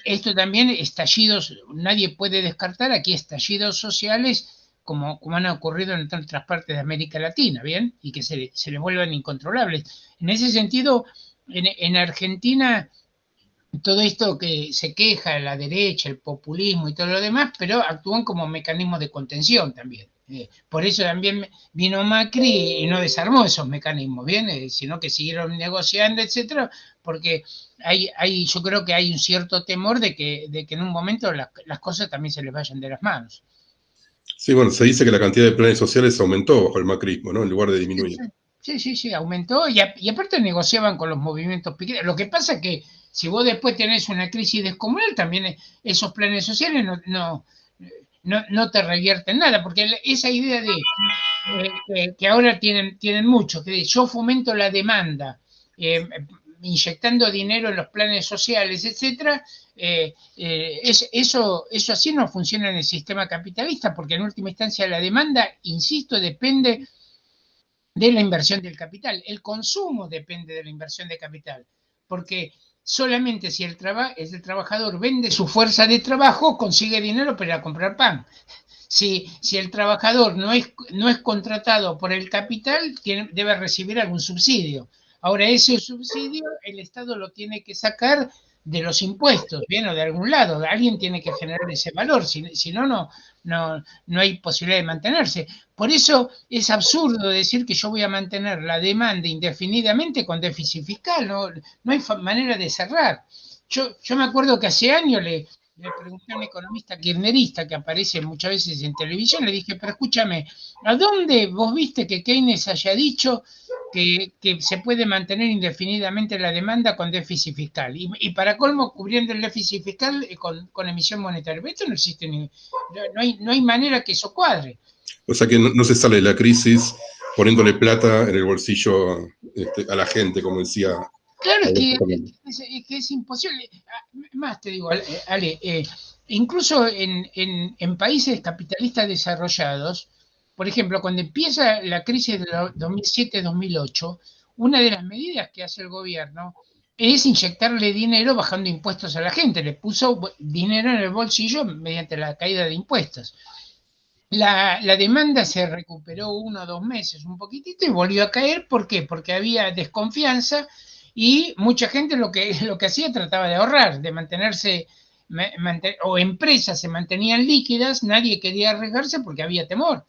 esto también, estallidos, nadie puede descartar aquí estallidos sociales como han ocurrido en otras partes de América Latina, ¿bien? Y que se les vuelvan incontrolables. En ese sentido, en Argentina, todo esto que se queja la derecha, el populismo y todo lo demás, pero actúan como mecanismos de contención también. Por eso también vino Macri y no desarmó esos mecanismos, ¿bien? Sino que siguieron negociando, etcétera, porque yo creo que hay un cierto temor de que en un momento las cosas también se les vayan de las manos. Sí, bueno, se dice que la cantidad de planes sociales aumentó bajo el macrismo, ¿no? En lugar de disminuir. Sí, aumentó, y aparte negociaban con los movimientos piqueteros. Lo que pasa es que si vos después tenés una crisis descomunal, también esos planes sociales no te revierten nada, porque esa idea de que ahora tienen mucho, que yo fomento la demanda, inyectando dinero en los planes sociales, etcétera, eso así no funciona en el sistema capitalista, porque en última instancia la demanda, insisto, depende de la inversión del capital. El consumo depende de la inversión de capital, porque solamente si el trabajador vende su fuerza de trabajo, consigue dinero para comprar pan. Si el trabajador no es contratado por el capital, debe recibir algún subsidio. Ahora, ese subsidio el Estado lo tiene que sacar de los impuestos, ¿bien? O de algún lado. Alguien tiene que generar ese valor, si no hay posibilidad de mantenerse. Por eso es absurdo decir que yo voy a mantener la demanda indefinidamente con déficit fiscal. No hay manera de cerrar. Yo me acuerdo que hace años le pregunté a un economista kirchnerista que aparece muchas veces en televisión, le dije, pero escúchame, ¿a dónde vos viste que Keynes haya dicho que se puede mantener indefinidamente la demanda con déficit fiscal? Y para colmo, cubriendo el déficit fiscal con emisión monetaria. Esto no existe, no hay manera que eso cuadre. O sea que no se sale de la crisis poniéndole plata en el bolsillo a la gente, como decía. Claro, es que es imposible. Más te digo, Ale, incluso en países capitalistas desarrollados, por ejemplo, cuando empieza la crisis de 2007-2008, una de las medidas que hace el gobierno es inyectarle dinero bajando impuestos a la gente. Le puso dinero en el bolsillo mediante la caída de impuestos. La demanda se recuperó 1 o 2 meses, un poquitito, y volvió a caer. ¿Por qué? Porque había desconfianza y mucha gente lo que hacía trataba de ahorrar, de mantenerse, o empresas se mantenían líquidas, nadie quería arriesgarse porque había temor.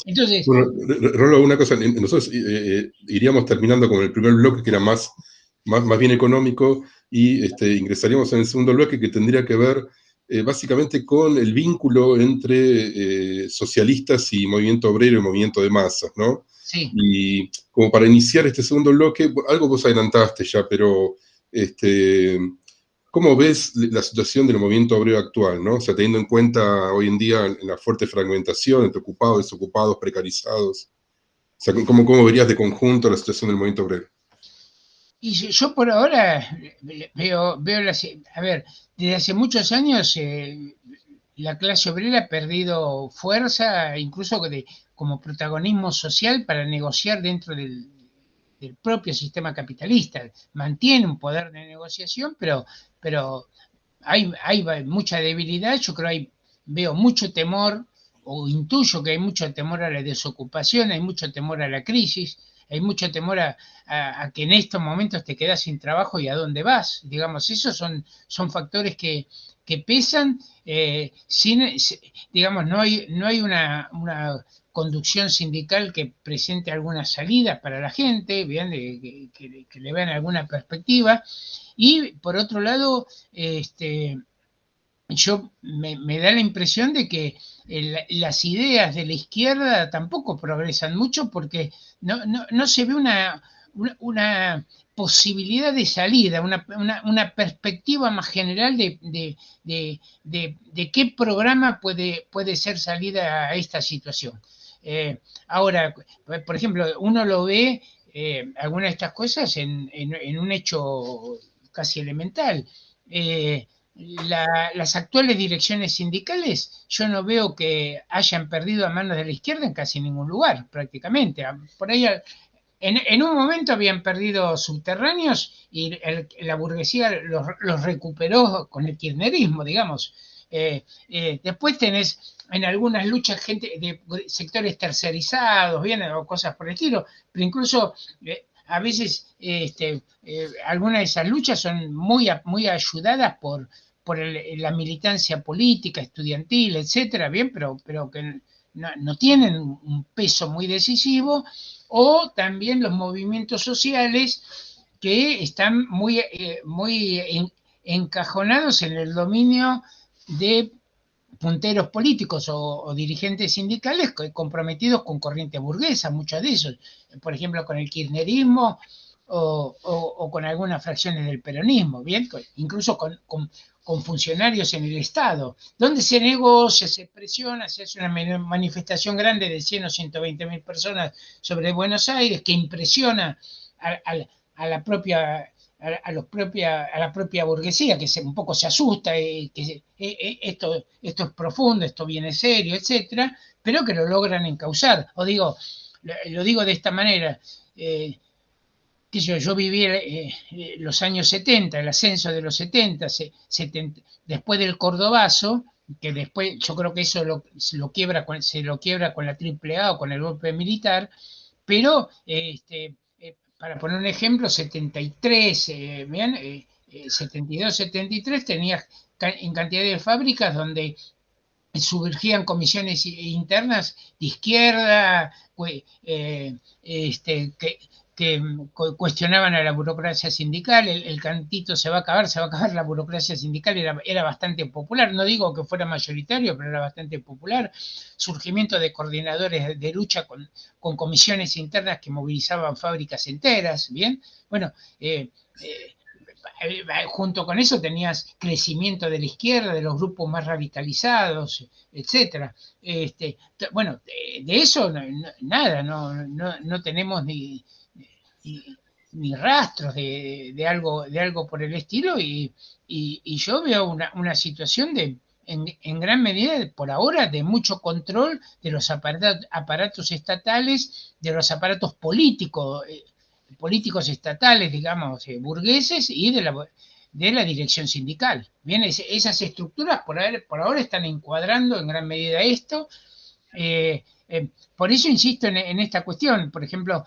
Entonces, bueno, Rolo, una cosa, nosotros iríamos terminando con el primer bloque, que era más bien económico, y ingresaríamos en el segundo bloque, que tendría que ver básicamente con el vínculo entre socialistas y movimiento obrero y movimiento de masas, ¿no? Sí. Y como para iniciar este segundo bloque, algo vos adelantaste ya, pero ¿cómo ves la situación del movimiento obrero actual, ¿no? O sea, teniendo en cuenta hoy en día la fuerte fragmentación entre ocupados, desocupados, precarizados. O sea, ¿cómo verías de conjunto la situación del movimiento obrero? Y yo por ahora veo a ver, desde hace muchos años la clase obrera ha perdido fuerza, incluso como protagonismo social para negociar dentro del propio sistema capitalista. Mantiene un poder de negociación, pero hay mucha debilidad. Yo creo veo mucho temor, o intuyo que hay mucho temor a la desocupación, hay mucho temor a la crisis, hay mucho temor a que en estos momentos te quedas sin trabajo y a dónde vas. Digamos, esos son factores que pesan, digamos, no hay una conducción sindical que presente alguna salida para la gente, bien, que le vean alguna perspectiva. Y por otro lado, yo me da la impresión de que las ideas de la izquierda tampoco progresan mucho, porque no se ve una posibilidad de salida, una perspectiva más general de qué programa puede ser salida a esta situación. Ahora, por ejemplo, uno lo ve, algunas de estas cosas en un hecho casi elemental. Las actuales direcciones sindicales, yo no veo que hayan perdido a manos de la izquierda en casi ningún lugar, prácticamente. Por ahí, en un momento habían perdido subterráneos y la burguesía los recuperó con el kirchnerismo, digamos. Después tenés en algunas luchas gente de sectores tercerizados, bien, o cosas por el estilo, pero incluso a veces algunas de esas luchas son muy ayudadas por la militancia política, estudiantil, etcétera, bien, pero que no tienen un peso muy decisivo. O también los movimientos sociales que están muy encajonados en el dominio de punteros políticos o dirigentes sindicales comprometidos con corriente burguesa, muchos de ellos, por ejemplo, con el kirchnerismo o con algunas fracciones del peronismo, ¿bien? Incluso con funcionarios en el Estado, donde se negocia, se presiona, se hace una manifestación grande de 100 o 120.000 personas sobre Buenos Aires, que impresiona a la propia a la propia burguesía, que un poco se asusta, que esto es profundo, esto viene serio, etcétera, pero que lo logran encauzar. O digo, lo digo de esta manera, yo viví los años 70, el ascenso de los 70, después del Cordobazo, que después yo creo que eso se lo quiebra con la AAA o con el golpe militar, pero para poner un ejemplo, 73, 72, 73 tenías en cantidad de fábricas donde surgían comisiones internas de izquierda, que cuestionaban a la burocracia sindical, el cantito se va a acabar, la burocracia sindical era bastante popular, no digo que fuera mayoritario, pero era bastante popular, surgimiento de coordinadores de lucha con comisiones internas que movilizaban fábricas enteras, ¿bien? Bueno, junto con eso tenías crecimiento de la izquierda, de los grupos más radicalizados, etcétera. Bueno, de eso nada, no tenemos ni rastros de algo por el estilo, y yo veo una situación en gran medida, por ahora, de mucho control de los aparatos estatales, de los aparatos políticos estatales, digamos, burgueses, y de la dirección sindical. Bien, esas estructuras por ahora están encuadrando en gran medida esto. Por eso insisto en esta cuestión. Por ejemplo,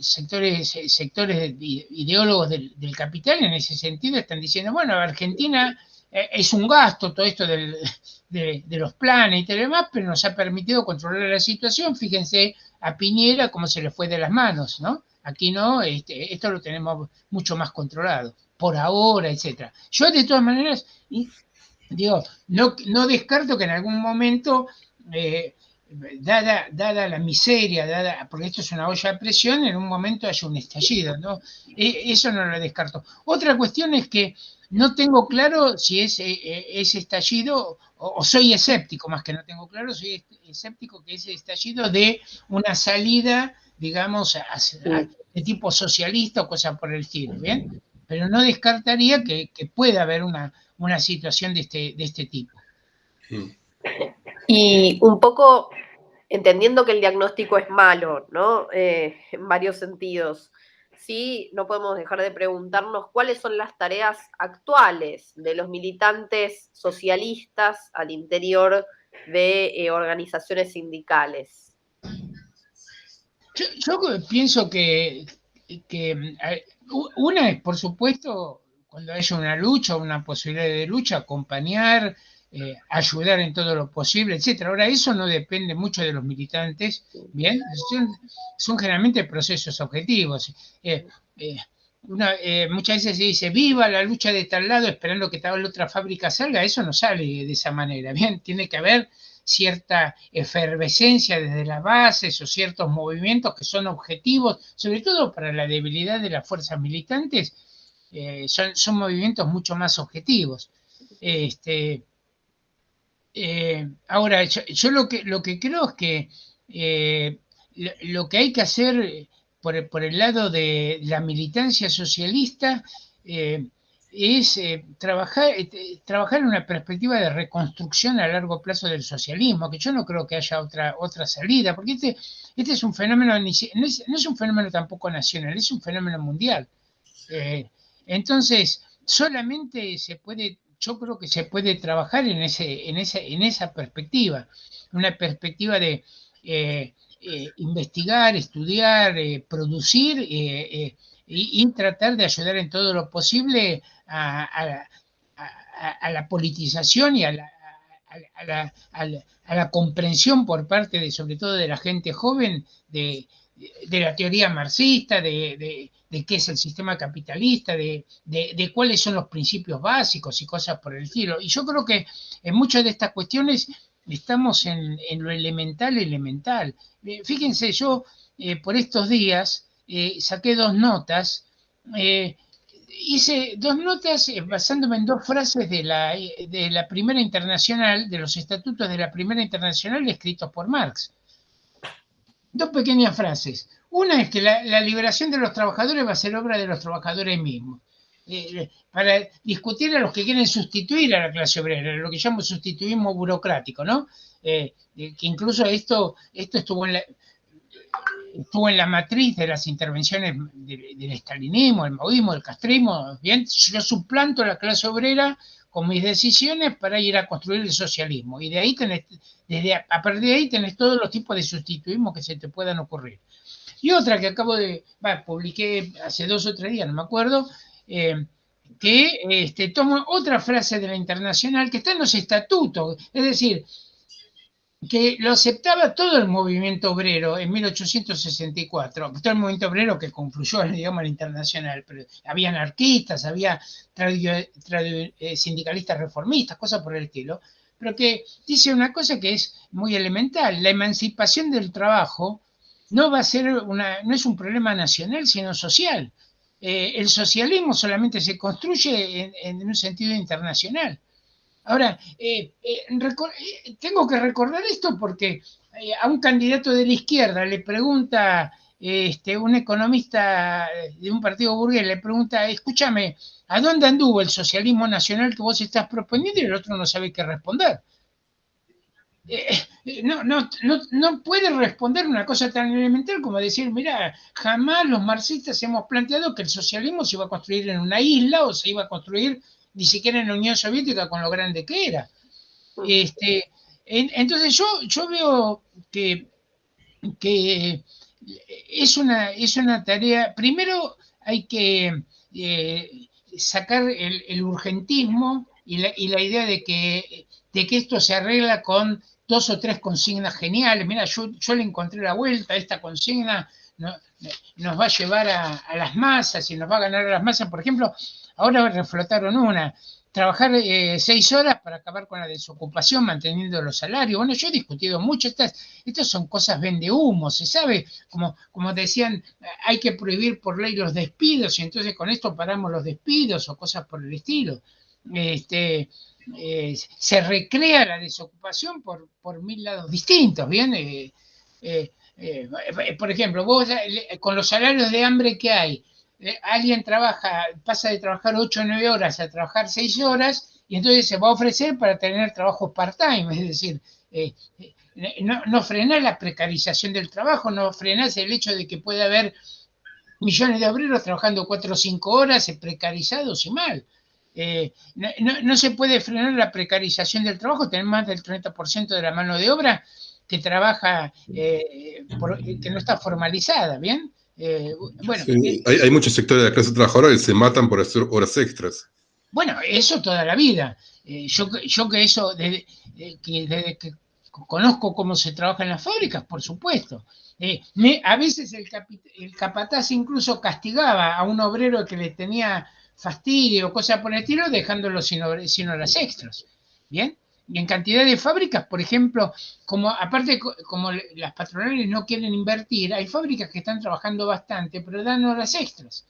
sectores ideólogos del capital en ese sentido están diciendo, bueno, Argentina es un gasto todo esto de los planes y demás, pero nos ha permitido controlar la situación. Fíjense a Piñera cómo se le fue de las manos, ¿no? Aquí no, esto lo tenemos mucho más controlado, por ahora, etcétera. Yo, de todas maneras, digo, no descarto que en algún momento, dada la miseria, porque esto es una olla de presión, en un momento haya un estallido, ¿no? Eso no lo descarto. Otra cuestión es que no tengo claro si ese estallido, o soy escéptico, más que no tengo claro, soy escéptico que ese estallido de una salida, digamos, de tipo socialista o cosas por el estilo, ¿bien? Pero no descartaría que pueda haber una situación de este tipo. Y un poco entendiendo que el diagnóstico es malo, ¿no? En varios sentidos. Sí, no podemos dejar de preguntarnos cuáles son las tareas actuales de los militantes socialistas al interior de organizaciones sindicales. Yo pienso que una es, por supuesto, cuando haya una lucha, una posibilidad de lucha, acompañar, ayudar en todo lo posible, etcétera. Ahora, eso no depende mucho de los militantes, ¿bien? Son generalmente procesos objetivos. Muchas veces se dice, viva la lucha de tal lado, esperando que tal otra fábrica salga. Eso no sale de esa manera, ¿bien? Tiene que haber cierta efervescencia desde las bases o ciertos movimientos que son objetivos, sobre todo para la debilidad de las fuerzas militantes, son movimientos mucho más objetivos. Ahora, yo lo que creo es que lo que hay que hacer por el lado de la militancia socialista es trabajar en una perspectiva de reconstrucción a largo plazo del socialismo, que yo no creo que haya otra salida, porque este es un fenómeno, no es un fenómeno tampoco nacional, es un fenómeno mundial. Entonces, solamente yo creo que se puede trabajar en esa perspectiva, una perspectiva de investigar, estudiar, producir, y tratar de ayudar en todo lo posible a la politización y a la comprensión por parte sobre todo de la gente joven de la teoría marxista, de qué es el sistema capitalista, de cuáles son los principios básicos y cosas por el estilo. Y yo creo que en muchas de estas cuestiones estamos en lo elemental. Fíjense, yo por estos días saqué 2 notas. Hice 2 notas basándome en 2 frases de la Primera Internacional, de los estatutos de la Primera Internacional escritos por Marx. 2 pequeñas frases. Una es que la liberación de los trabajadores va a ser obra de los trabajadores mismos. Para discutir a los que quieren sustituir a la clase obrera, lo que llamo sustituismo burocrático, ¿no? Que incluso esto estuvo en la matriz de las intervenciones del estalinismo, el maoísmo, el castrismo. Bien, yo suplanto a la clase obrera con mis decisiones para ir a construir el socialismo. Y de ahí a partir de ahí tenés todos los tipos de sustituismo que se te puedan ocurrir. Y otra que publiqué hace 2 o 3 días, no me acuerdo, que tomo otra frase de la Internacional que está en los estatutos, es decir, que lo aceptaba todo el movimiento obrero en 1864, todo el movimiento obrero que confluyó en el idioma internacional, pero había anarquistas, había sindicalistas reformistas, cosas por el estilo, pero que dice una cosa que es muy elemental: la emancipación del trabajo no va a ser no es un problema nacional, sino social. El socialismo solamente se construye en un sentido internacional. Ahora, tengo que recordar esto porque a un candidato de la izquierda le pregunta, un economista de un partido burgués le pregunta: escúchame, ¿a dónde anduvo el socialismo nacional que vos estás proponiendo? Y el otro no sabe qué responder. No puede responder una cosa tan elemental como decir: mira, jamás los marxistas hemos planteado que el socialismo se iba a construir en una isla o se iba a construir ni siquiera en la Unión Soviética, con lo grande que era. Entonces yo veo que es una tarea. Primero hay que sacar el urgentismo y la idea de que esto se arregla con 2 o 3 consignas geniales. Mira, yo le encontré la vuelta. Esta consigna nos va a llevar a las masas y nos va a ganar a las masas. Por ejemplo, ahora reflotaron trabajar 6 horas para acabar con la desocupación, manteniendo los salarios. Bueno, yo he discutido mucho, estas son cosas vende humo, se sabe, como decían, hay que prohibir por ley los despidos, y entonces con esto paramos los despidos o cosas por el estilo. Se recrea la desocupación por 1000 lados distintos, ¿bien? Por ejemplo, vos con los salarios de hambre que hay, alguien pasa de trabajar 8 o 9 horas a trabajar 6 horas, y entonces se va a ofrecer para tener trabajos part-time, es decir, no frenás la precarización del trabajo, no frenás el hecho de que puede haber millones de obreros trabajando 4 o 5 horas precarizados y mal. No se puede frenar la precarización del trabajo, tener más del 30% de la mano de obra que trabaja, que no está formalizada, ¿bien? Bueno, sí, hay muchos sectores de la clase trabajadora que se matan por hacer horas extras. Bueno, eso toda la vida. Yo que eso, desde que conozco cómo se trabaja en las fábricas, por supuesto. A veces el capataz incluso castigaba a un obrero que le tenía fastidio o cosas por el estilo, dejándolo sin horas extras. ¿Bien? Y en cantidad de fábricas, por ejemplo, aparte como las patronales no quieren invertir, hay fábricas que están trabajando bastante, pero dan horas extras.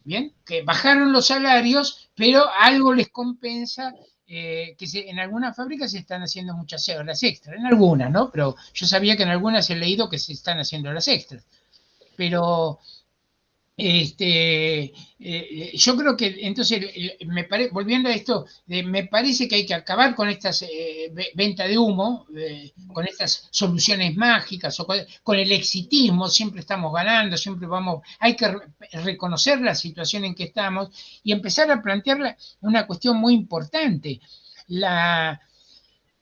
¿Bien? Que bajaron los salarios, pero algo les compensa, en algunas fábricas se están haciendo muchas horas extras, en algunas, ¿no? Pero yo sabía que en algunas he leído que se están haciendo horas extras. Pero yo creo que entonces, volviendo a esto, me parece que hay que acabar con estas venta de humo, con estas soluciones mágicas, o con el exitismo. Siempre estamos ganando, hay que reconocer la situación en que estamos y empezar a plantear una cuestión muy importante.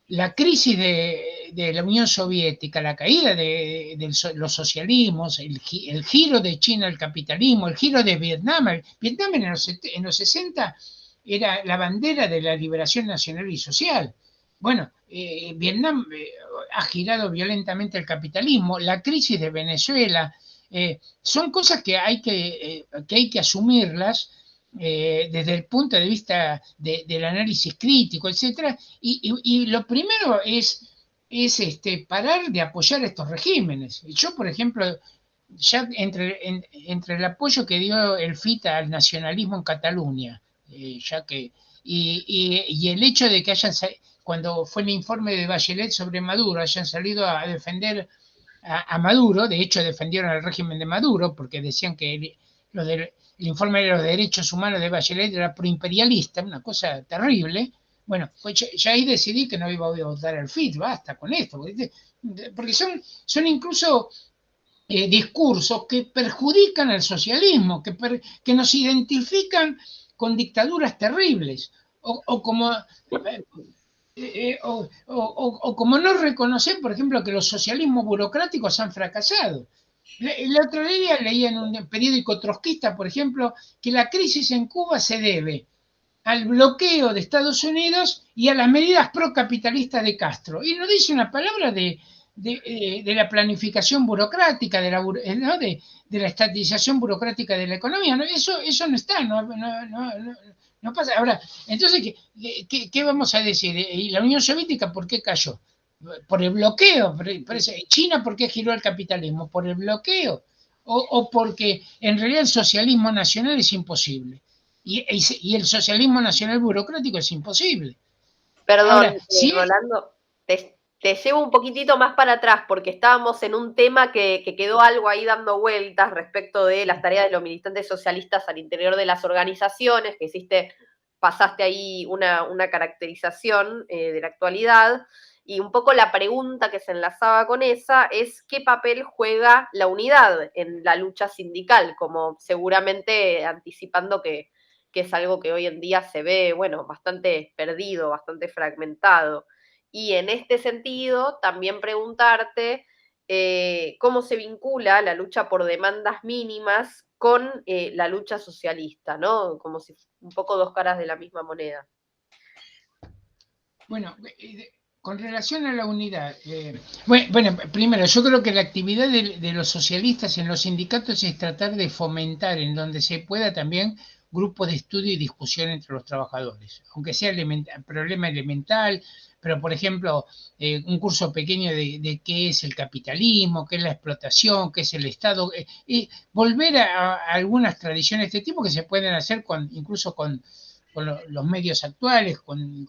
La crisis de la Unión Soviética, la caída de los socialismos, el giro de China al capitalismo, el giro de Vietnam. Vietnam en los 60 era la bandera de la liberación nacional y social. Bueno, Vietnam ha girado violentamente al capitalismo. La crisis de Venezuela, son cosas que hay que asumirlas, desde el punto de vista del análisis crítico, etcétera, y lo primero es parar de apoyar estos regímenes. Yo, por ejemplo, ya entre el apoyo que dio el FIT al nacionalismo en Cataluña, ya que, y el hecho de que cuando fue el informe de Bachelet sobre Maduro, hayan salido a defender a Maduro, de hecho defendieron al régimen de Maduro, porque decían que el informe de los derechos humanos de Bachelet era proimperialista, una cosa terrible. Bueno, pues ya ahí decidí que no iba a votar al FIT, basta con esto, porque son incluso discursos que perjudican al socialismo, que nos identifican con dictaduras terribles, o como o como no reconocer, por ejemplo, que los socialismos burocráticos han fracasado. El otro día leía en un periódico trotskista, por ejemplo, que la crisis en Cuba se debe al bloqueo de Estados Unidos y a las medidas procapitalistas de Castro. Y no dice una palabra de la planificación burocrática, ¿no? de la estatización burocrática de la economía. ¿No? Eso no está, no pasa. Ahora, entonces, ¿qué vamos a decir? ¿Y la Unión Soviética por qué cayó? Por el bloqueo. China, ¿por qué giró el capitalismo? Por el bloqueo. O porque en realidad el socialismo nacional es imposible. Y el socialismo nacional burocrático es imposible. Perdón, ahora, ¿sí? Rolando, te llevo un poquitito más para atrás porque estábamos en un tema que quedó algo ahí dando vueltas respecto de las tareas de los militantes socialistas al interior de las organizaciones, que pasaste ahí una caracterización de la actualidad, y un poco la pregunta que se enlazaba con esa es ¿qué papel juega la unidad en la lucha sindical? Como seguramente anticipando que es algo que hoy en día se ve, bueno, bastante perdido, bastante fragmentado. Y en este sentido, también preguntarte cómo se vincula la lucha por demandas mínimas con la lucha socialista, ¿no? Como si un poco dos caras de la misma moneda. Bueno, con relación a la unidad, bueno, primero, yo creo que la actividad de los socialistas en los sindicatos es tratar de fomentar en donde se pueda también grupos de estudio y discusión entre los trabajadores, aunque sea problema elemental, pero por ejemplo, un curso pequeño de qué es el capitalismo, qué es la explotación, qué es el Estado, y volver a algunas tradiciones de este tipo que se pueden hacer incluso con los medios actuales, con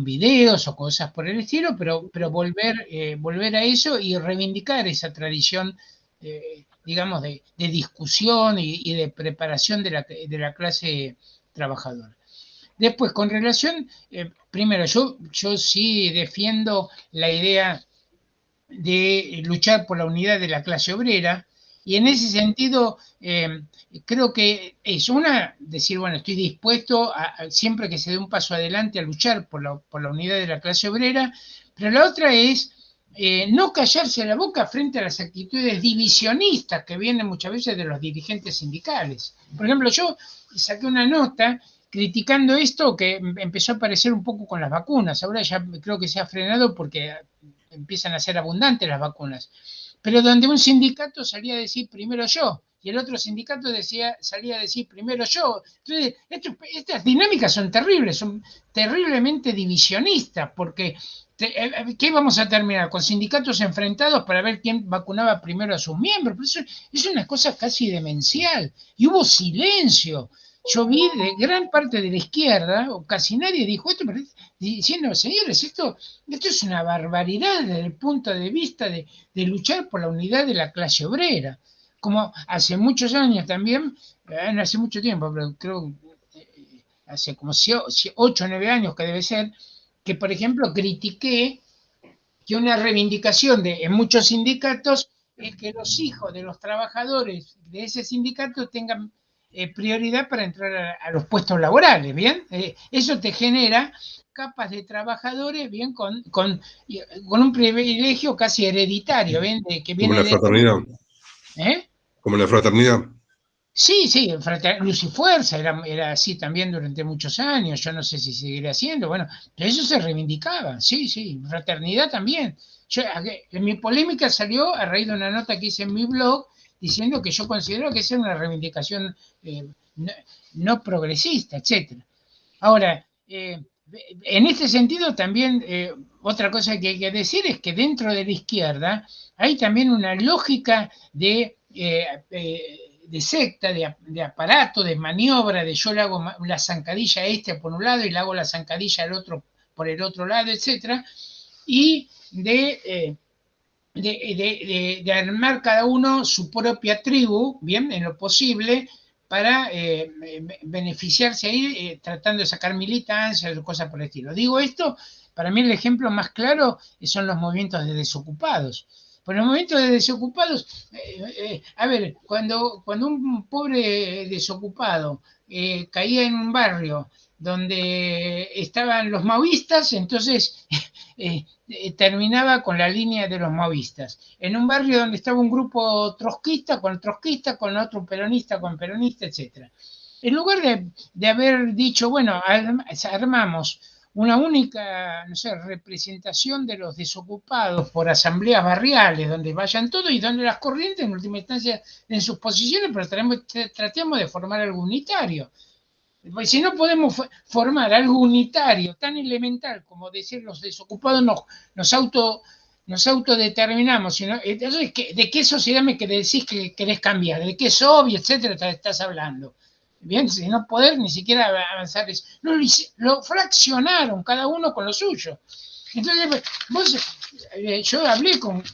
videos o cosas por el estilo, pero volver a eso y reivindicar esa tradición, digamos, de discusión y de preparación de la clase trabajadora. Después, con relación, primero, yo sí defiendo la idea de luchar por la unidad de la clase obrera, y en ese sentido creo que es decir, bueno, estoy dispuesto siempre que se dé un paso adelante a luchar por la unidad de la clase obrera, pero la otra es no callarse la boca frente a las actitudes divisionistas que vienen muchas veces de los dirigentes sindicales. Por ejemplo, yo saqué una nota criticando esto que empezó a aparecer un poco con las vacunas. Ahora ya creo que se ha frenado porque empiezan a ser abundantes las vacunas. Pero donde un sindicato salía a decir primero yo, y el otro sindicato salía a decir primero yo. Entonces, estas dinámicas son terribles, son terriblemente divisionistas, porque ¿qué vamos a terminar? Con sindicatos enfrentados para ver quién vacunaba primero a sus miembros. Pero eso es una cosa casi demencial. Y hubo silencio. Yo vi de gran parte de la izquierda, o casi nadie dijo esto, pero diciendo, señores, esto es una barbaridad desde el punto de vista de luchar por la unidad de la clase obrera. Como hace muchos años también, no hace mucho tiempo, pero creo hace como 8 o 9 años que debe ser, que por ejemplo critiqué que una reivindicación en muchos sindicatos es que los hijos de los trabajadores de ese sindicato tengan prioridad para entrar a los puestos laborales, ¿bien? Eso te genera capas de trabajadores, ¿bien? Con un privilegio casi hereditario, ¿bien? Que viene como la fraternidad. Como la fraternidad. Sí, Luz y Fuerza era así también durante muchos años, yo no sé si seguirá siendo, bueno, pero eso se reivindicaba, sí, fraternidad también. Mi polémica salió a raíz de una nota que hice en mi blog diciendo que yo considero que esa es una reivindicación no progresista, etc. Ahora, en este sentido también, otra cosa que hay que decir es que dentro de la izquierda hay también una lógica de secta, de aparato, de maniobra, de yo le hago la zancadilla a este por un lado y le hago la zancadilla al otro por el otro lado, etcétera, y de armar cada uno su propia tribu, bien, en lo posible, para beneficiarse ahí, tratando de sacar militancia, cosas por el estilo. Digo esto, para mí el ejemplo más claro son los movimientos de desocupados. Por los movimientos de desocupados, a ver, cuando un pobre desocupado caía en un barrio donde estaban los maoístas, entonces terminaba con la línea de los maoístas. En un barrio donde estaba un grupo trotskista, con otro peronista, con peronista, etc. En lugar de haber dicho, bueno, armamos una única, no sé, representación de los desocupados por asambleas barriales, donde vayan todos y donde las corrientes en última instancia en sus posiciones, pero tratemos de formar algo unitario. Pues si no podemos formar algo unitario tan elemental como decir los desocupados nos autodeterminamos, sino, entonces, ¿de qué sociedad me decís que querés cambiar? ¿De qué soviet, etcétera, estás hablando? Bien, si no poder ni siquiera avanzar eso. Lo fraccionaron, cada uno con lo suyo. Entonces, yo hablé con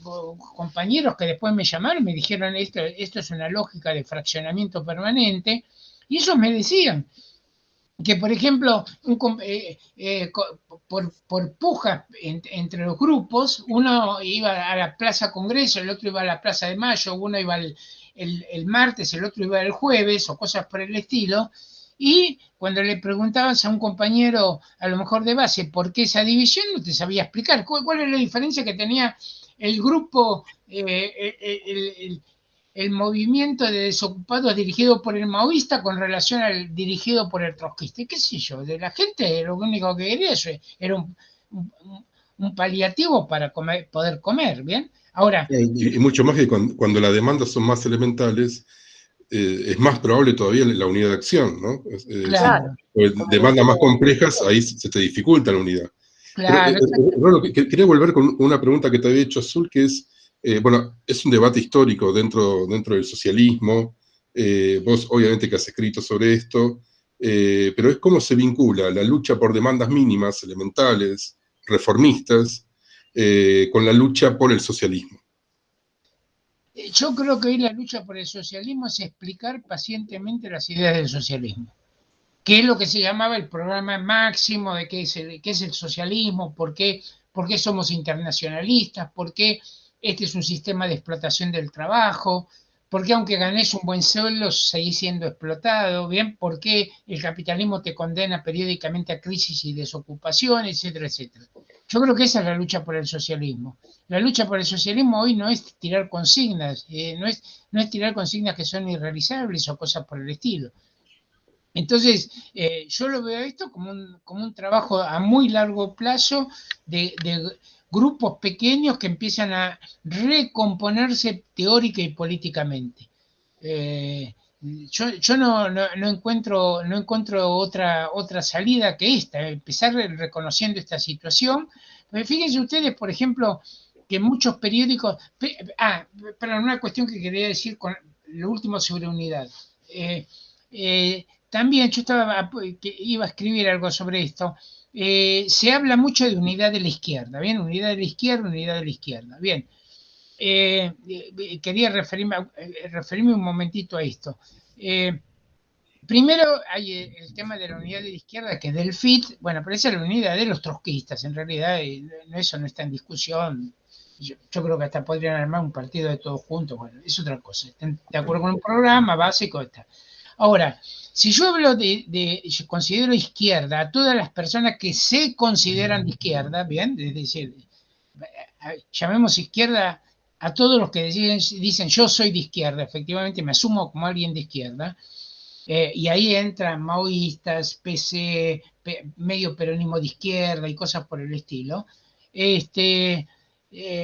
compañeros que después me llamaron, me dijeron, esto es una lógica de fraccionamiento permanente, y ellos me decían que, por ejemplo, por puja entre los grupos, uno iba a la Plaza Congreso, el otro iba a la Plaza de Mayo, uno iba el martes, el otro iba el jueves, o cosas por el estilo, y cuando le preguntabas a un compañero, a lo mejor de base, por qué esa división, no te sabía explicar cuál es la diferencia que tenía el grupo, el movimiento de desocupados dirigido por el maoísta con relación al dirigido por el trotskista. ¿Qué sé yo? De la gente lo único que quería era un paliativo para poder comer, ¿bien? Ahora... Y mucho más que cuando las demandas son más elementales, es más probable todavía la unidad de acción, ¿no? Claro. Demandas más complejas, ahí se te dificulta la unidad. Claro. Pero, bueno, quería volver con una pregunta que te había hecho Azul, que es, bueno, es un debate histórico dentro del socialismo, vos obviamente que has escrito sobre esto, pero es cómo se vincula la lucha por demandas mínimas, elementales, reformistas, con la lucha por el socialismo. Yo creo que hoy la lucha por el socialismo es explicar pacientemente las ideas del socialismo. ¿Qué es lo que se llamaba el programa máximo de qué es el socialismo? ¿Por qué somos internacionalistas? ¿Por qué este es un sistema de explotación del trabajo? ¿Por qué aunque ganes un buen sueldo seguís siendo explotado? ¿Bien? ¿Por qué el capitalismo te condena periódicamente a crisis y desocupación, etcétera, etcétera? Yo creo que esa es la lucha por el socialismo. La lucha por el socialismo hoy no es tirar consignas, no es tirar consignas que son irrealizables o cosas por el estilo. Entonces, yo lo veo esto como un trabajo a muy largo plazo de grupos pequeños que empiezan a recomponerse teórica y políticamente. Yo no encuentro otra salida que esta, empezar reconociendo esta situación. Fíjense ustedes, por ejemplo, que muchos periódicos... pero una cuestión que quería decir con lo último sobre unidad. También yo iba a escribir algo sobre esto. Se habla mucho de unidad de la izquierda, ¿bien? Unidad de la izquierda, bien. Quería referirme un momentito a esto. Primero hay el tema de la unidad de la izquierda, que es del FIT, bueno, pero esa es la unidad de los trotskistas, en realidad eso no está en discusión. Yo creo que hasta podrían armar un partido de todos juntos, bueno, es otra cosa, están de acuerdo con un programa básico, está. Ahora, si yo hablo yo considero izquierda a todas las personas que se consideran de izquierda, bien, es decir, llamemos izquierda a todos los que dicen yo soy de izquierda, efectivamente me asumo como alguien de izquierda, y ahí entran maoístas, PC, medio peronismo de izquierda y cosas por el estilo.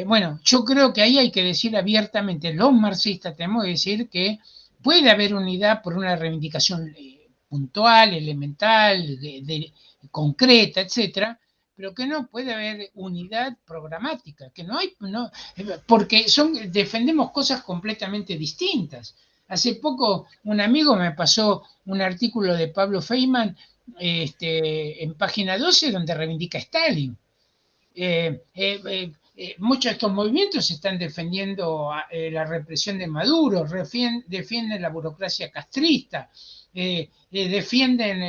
Bueno, yo creo que ahí hay que decir abiertamente, los marxistas tenemos que decir que puede haber unidad por una reivindicación puntual, elemental, concreta, etcétera, pero que no puede haber unidad programática, que no hay, no, porque defendemos cosas completamente distintas. Hace poco un amigo me pasó un artículo de Pablo Feynman en página 12 donde reivindica a Stalin. Muchos de estos movimientos están defendiendo la represión de Maduro, defienden la burocracia castrista, defienden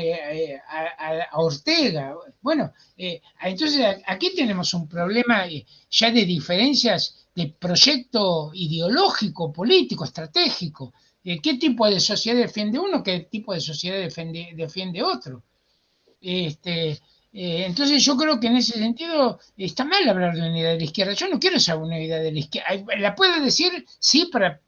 a Ortega. Bueno, entonces aquí tenemos un problema ya de diferencias de proyecto ideológico, político, estratégico. ¿Qué tipo de sociedad defiende uno? ¿Qué tipo de sociedad defiende otro? Entonces yo creo que en ese sentido está mal hablar de unidad de la izquierda. Yo no quiero esa unidad de la izquierda. La puedo decir, sí, para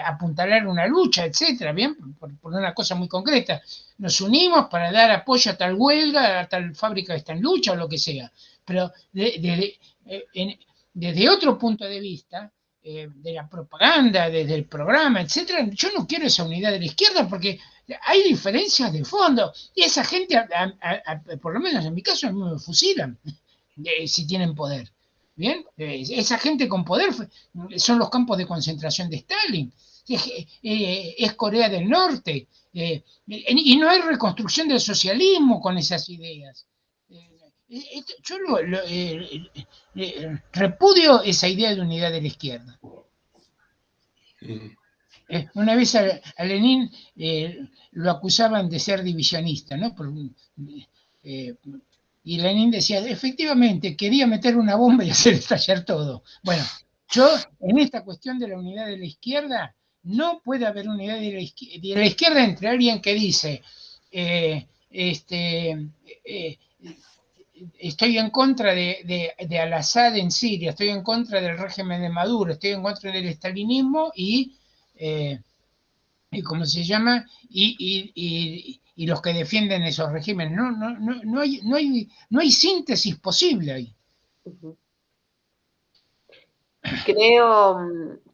apuntalar una lucha, etcétera, bien, por una cosa muy concreta. Nos unimos para dar apoyo a tal huelga, a tal fábrica que está en lucha o lo que sea. Pero desde otro punto de vista, de la propaganda, desde el programa, etcétera, yo no quiero esa unidad de la izquierda porque hay diferencias de fondo y esa gente, por lo menos en mi caso, a mí me fusilan si tienen poder. Bien, esa gente con poder son los campos de concentración de Stalin, es Corea del Norte, y no hay reconstrucción del socialismo con esas ideas. Yo repudio esa idea de unidad de la izquierda. Una vez a Lenin lo acusaban de ser divisionista, ¿no? Y Lenin decía, efectivamente, quería meter una bomba y hacer estallar todo. Bueno, yo en esta cuestión de la unidad de la izquierda, no puede haber unidad de la izquierda entre alguien que dice, estoy en contra de Al-Assad en Siria, estoy en contra del régimen de Maduro, estoy en contra del estalinismo y ¿cómo se llama? Y los que defienden esos regímenes. No hay síntesis posible ahí. Creo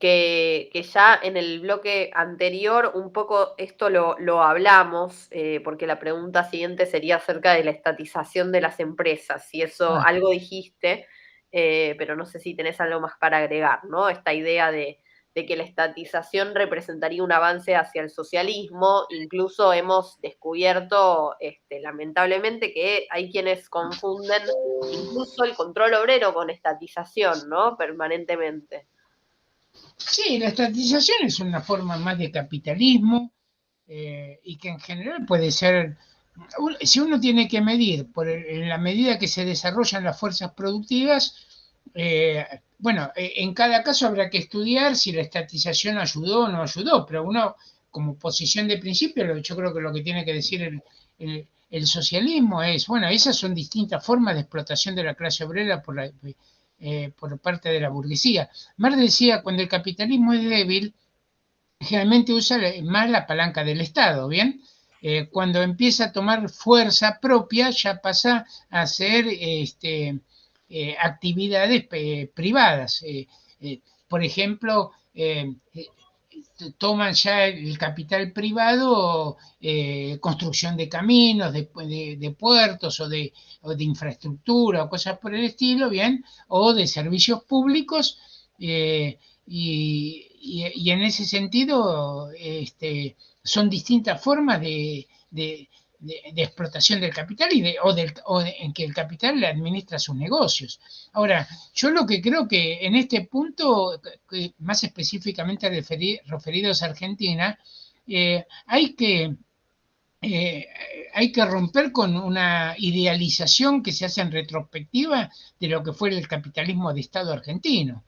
que ya en el bloque anterior un poco esto lo hablamos, porque la pregunta siguiente sería acerca de la estatización de las empresas. Si eso algo dijiste, pero no sé si tenés algo más para agregar, ¿no? Esta idea de que la estatización representaría un avance hacia el socialismo. Incluso hemos descubierto, lamentablemente, que hay quienes confunden incluso el control obrero con estatización, ¿no? Permanentemente. Sí, la estatización es una forma más de capitalismo y que en general puede ser, si uno tiene que medir en la medida que se desarrollan las fuerzas productivas, bueno, en cada caso habrá que estudiar si la estatización ayudó o no ayudó, pero uno, como posición de principio, yo creo que lo que tiene que decir el socialismo es, bueno, esas son distintas formas de explotación de la clase obrera por parte de la burguesía. Marx decía, cuando el capitalismo es débil, generalmente usa más la palanca del Estado, ¿bien? Cuando empieza a tomar fuerza propia, ya pasa a ser actividades privadas. Por ejemplo, toman ya el capital privado, construcción de caminos, de puertos o de infraestructura o cosas por el estilo, bien, o de servicios públicos, y en ese sentido son distintas formas de explotación del capital en que el capital le administra sus negocios. Ahora, yo lo que creo que en este punto, más específicamente referidos a Argentina, hay que romper con una idealización que se hace en retrospectiva de lo que fue el capitalismo de Estado argentino.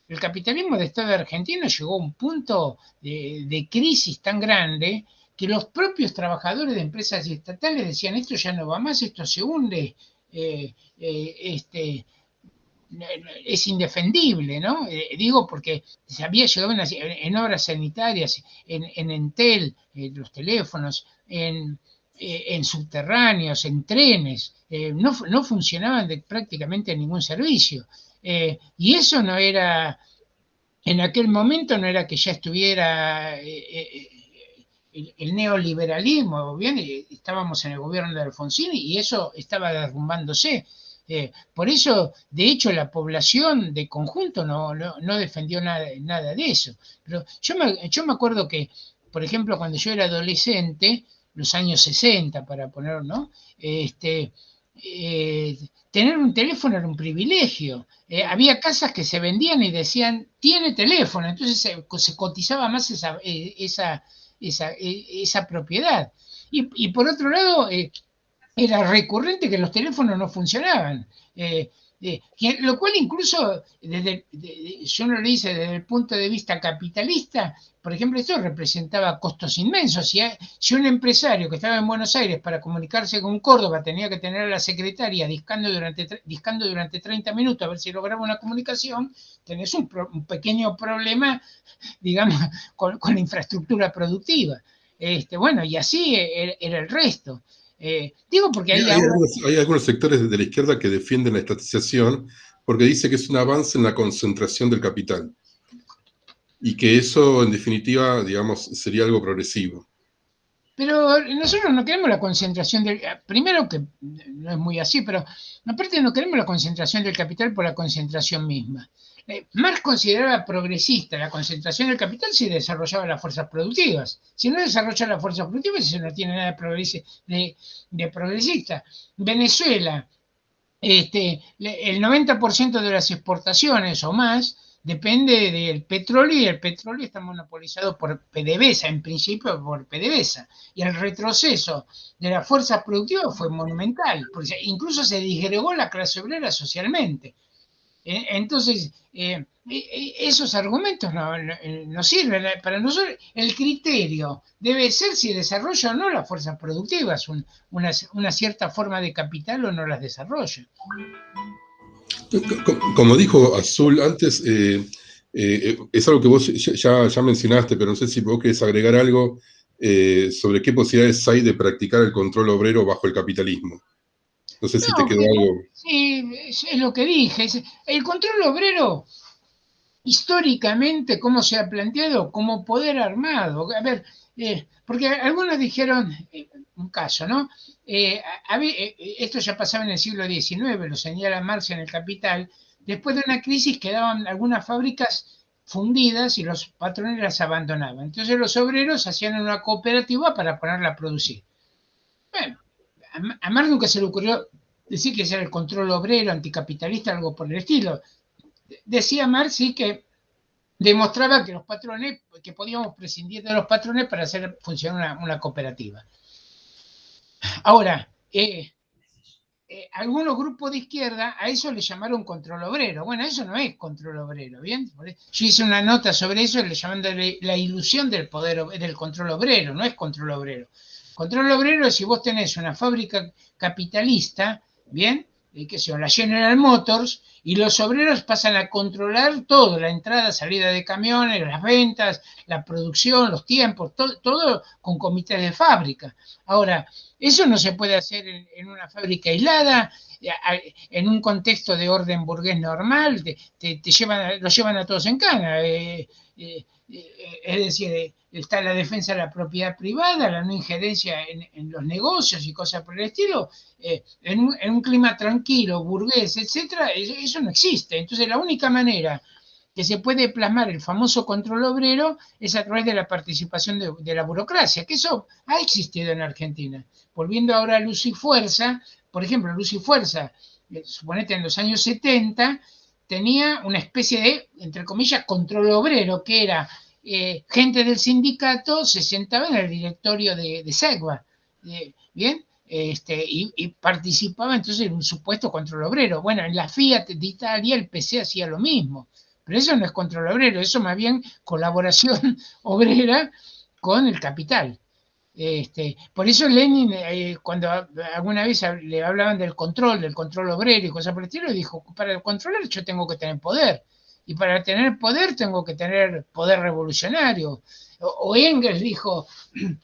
El capitalismo de Estado argentino llegó a un punto de crisis tan grande que los propios trabajadores de empresas estatales decían, esto ya no va más, esto se hunde, es indefendible, ¿no? Digo porque se había llegado en obras sanitarias, en Entel, los teléfonos, en subterráneos, en trenes, no funcionaban prácticamente ningún servicio. Y eso no era, en aquel momento no era que ya estuviera el neoliberalismo, bien, estábamos en el gobierno de Alfonsín y eso estaba derrumbándose. Por eso, de hecho, la población de conjunto no defendió nada de eso. Pero yo me acuerdo que, por ejemplo, cuando yo era adolescente, los años 60, para poner, ¿no? Tener un teléfono era un privilegio. Había casas que se vendían y decían, tiene teléfono, entonces se cotizaba más esa propiedad. Y por otro lado, era recurrente que los teléfonos no funcionaban. Lo cual incluso, yo no lo hice desde el punto de vista capitalista, por ejemplo, esto representaba costos inmensos. Si un empresario que estaba en Buenos Aires para comunicarse con Córdoba tenía que tener a la secretaria discando durante 30 minutos a ver si lograba una comunicación, tenés un pequeño problema, digamos, con la infraestructura productiva. Bueno, y así era el resto. Digo porque hay algunos sectores de la izquierda que defienden la estatización porque dice que es un avance en la concentración del capital y que eso, en definitiva, digamos, sería algo progresivo. Pero nosotros no queremos la concentración primero que no es muy así, pero aparte no queremos la concentración del capital por la concentración misma. Marx consideraba progresista la concentración del capital si desarrollaba las fuerzas productivas. Si no desarrolla las fuerzas productivas, eso no tiene nada de progresista. Venezuela, el 90% de las exportaciones o más depende del petróleo y el petróleo está monopolizado por PDVSA, en principio por PDVSA. Y el retroceso de las fuerzas productivas fue monumental, porque incluso se disgregó la clase obrera socialmente. Entonces, esos argumentos no sirven. Para nosotros el criterio debe ser si desarrolla o no las fuerzas productivas, una cierta forma de capital o no las desarrolla. Como dijo Azul antes, es algo que vos ya mencionaste, pero no sé si vos querés agregar algo sobre qué posibilidades hay de practicar el control obrero bajo el capitalismo. No sé si te quedó algo. Sí, es lo que dije. El control obrero, históricamente, ¿cómo se ha planteado? Como poder armado. A ver, porque algunos dijeron, un caso, ¿no? Esto ya pasaba en el siglo XIX, lo señala Marx en El Capital. Después de una crisis quedaban algunas fábricas fundidas y los patrones las abandonaban. Entonces los obreros hacían una cooperativa para ponerla a producir. Bueno, a Marx nunca se le ocurrió decir que ese era el control obrero, anticapitalista, algo por el estilo. Decía Marx sí que demostraba que los patrones, que podíamos prescindir de los patrones para hacer funcionar una cooperativa. Ahora, algunos grupos de izquierda a eso le llamaron control obrero. Bueno, eso no es control obrero, ¿bien? Yo hice una nota sobre eso, le llamándole la ilusión del poder, del control obrero, no es control obrero. Control obrero es si vos tenés una fábrica capitalista, ¿bien? Que son la General Motors, y los obreros pasan a controlar todo, la entrada, salida de camiones, las ventas, la producción, los tiempos, todo con comités de fábrica. Ahora, eso no se puede hacer en una fábrica aislada, en un contexto de orden burgués normal, los llevan a todos en cana. Es decir, está la defensa de la propiedad privada, la no injerencia en los negocios y cosas por el estilo, en un clima tranquilo, burgués, etcétera, eso no existe. Entonces la única manera que se puede plasmar el famoso control obrero es a través de la participación de la burocracia, que eso ha existido en Argentina. Volviendo ahora a Luz y Fuerza, por ejemplo, Luz y Fuerza, suponete en los años 70, tenía una especie de, entre comillas, control obrero, que era gente del sindicato se sentaba en el directorio de SEGBA, ¿bien? Y participaba entonces en un supuesto control obrero. Bueno, en la Fiat de Italia el PC hacía lo mismo, pero eso no es control obrero, eso más bien colaboración obrera con el capital. Por eso Lenin, cuando alguna vez le hablaban del control obrero y cosas por el estilo, dijo, para controlar yo tengo que tener poder, y para tener poder tengo que tener poder revolucionario. O Engels dijo,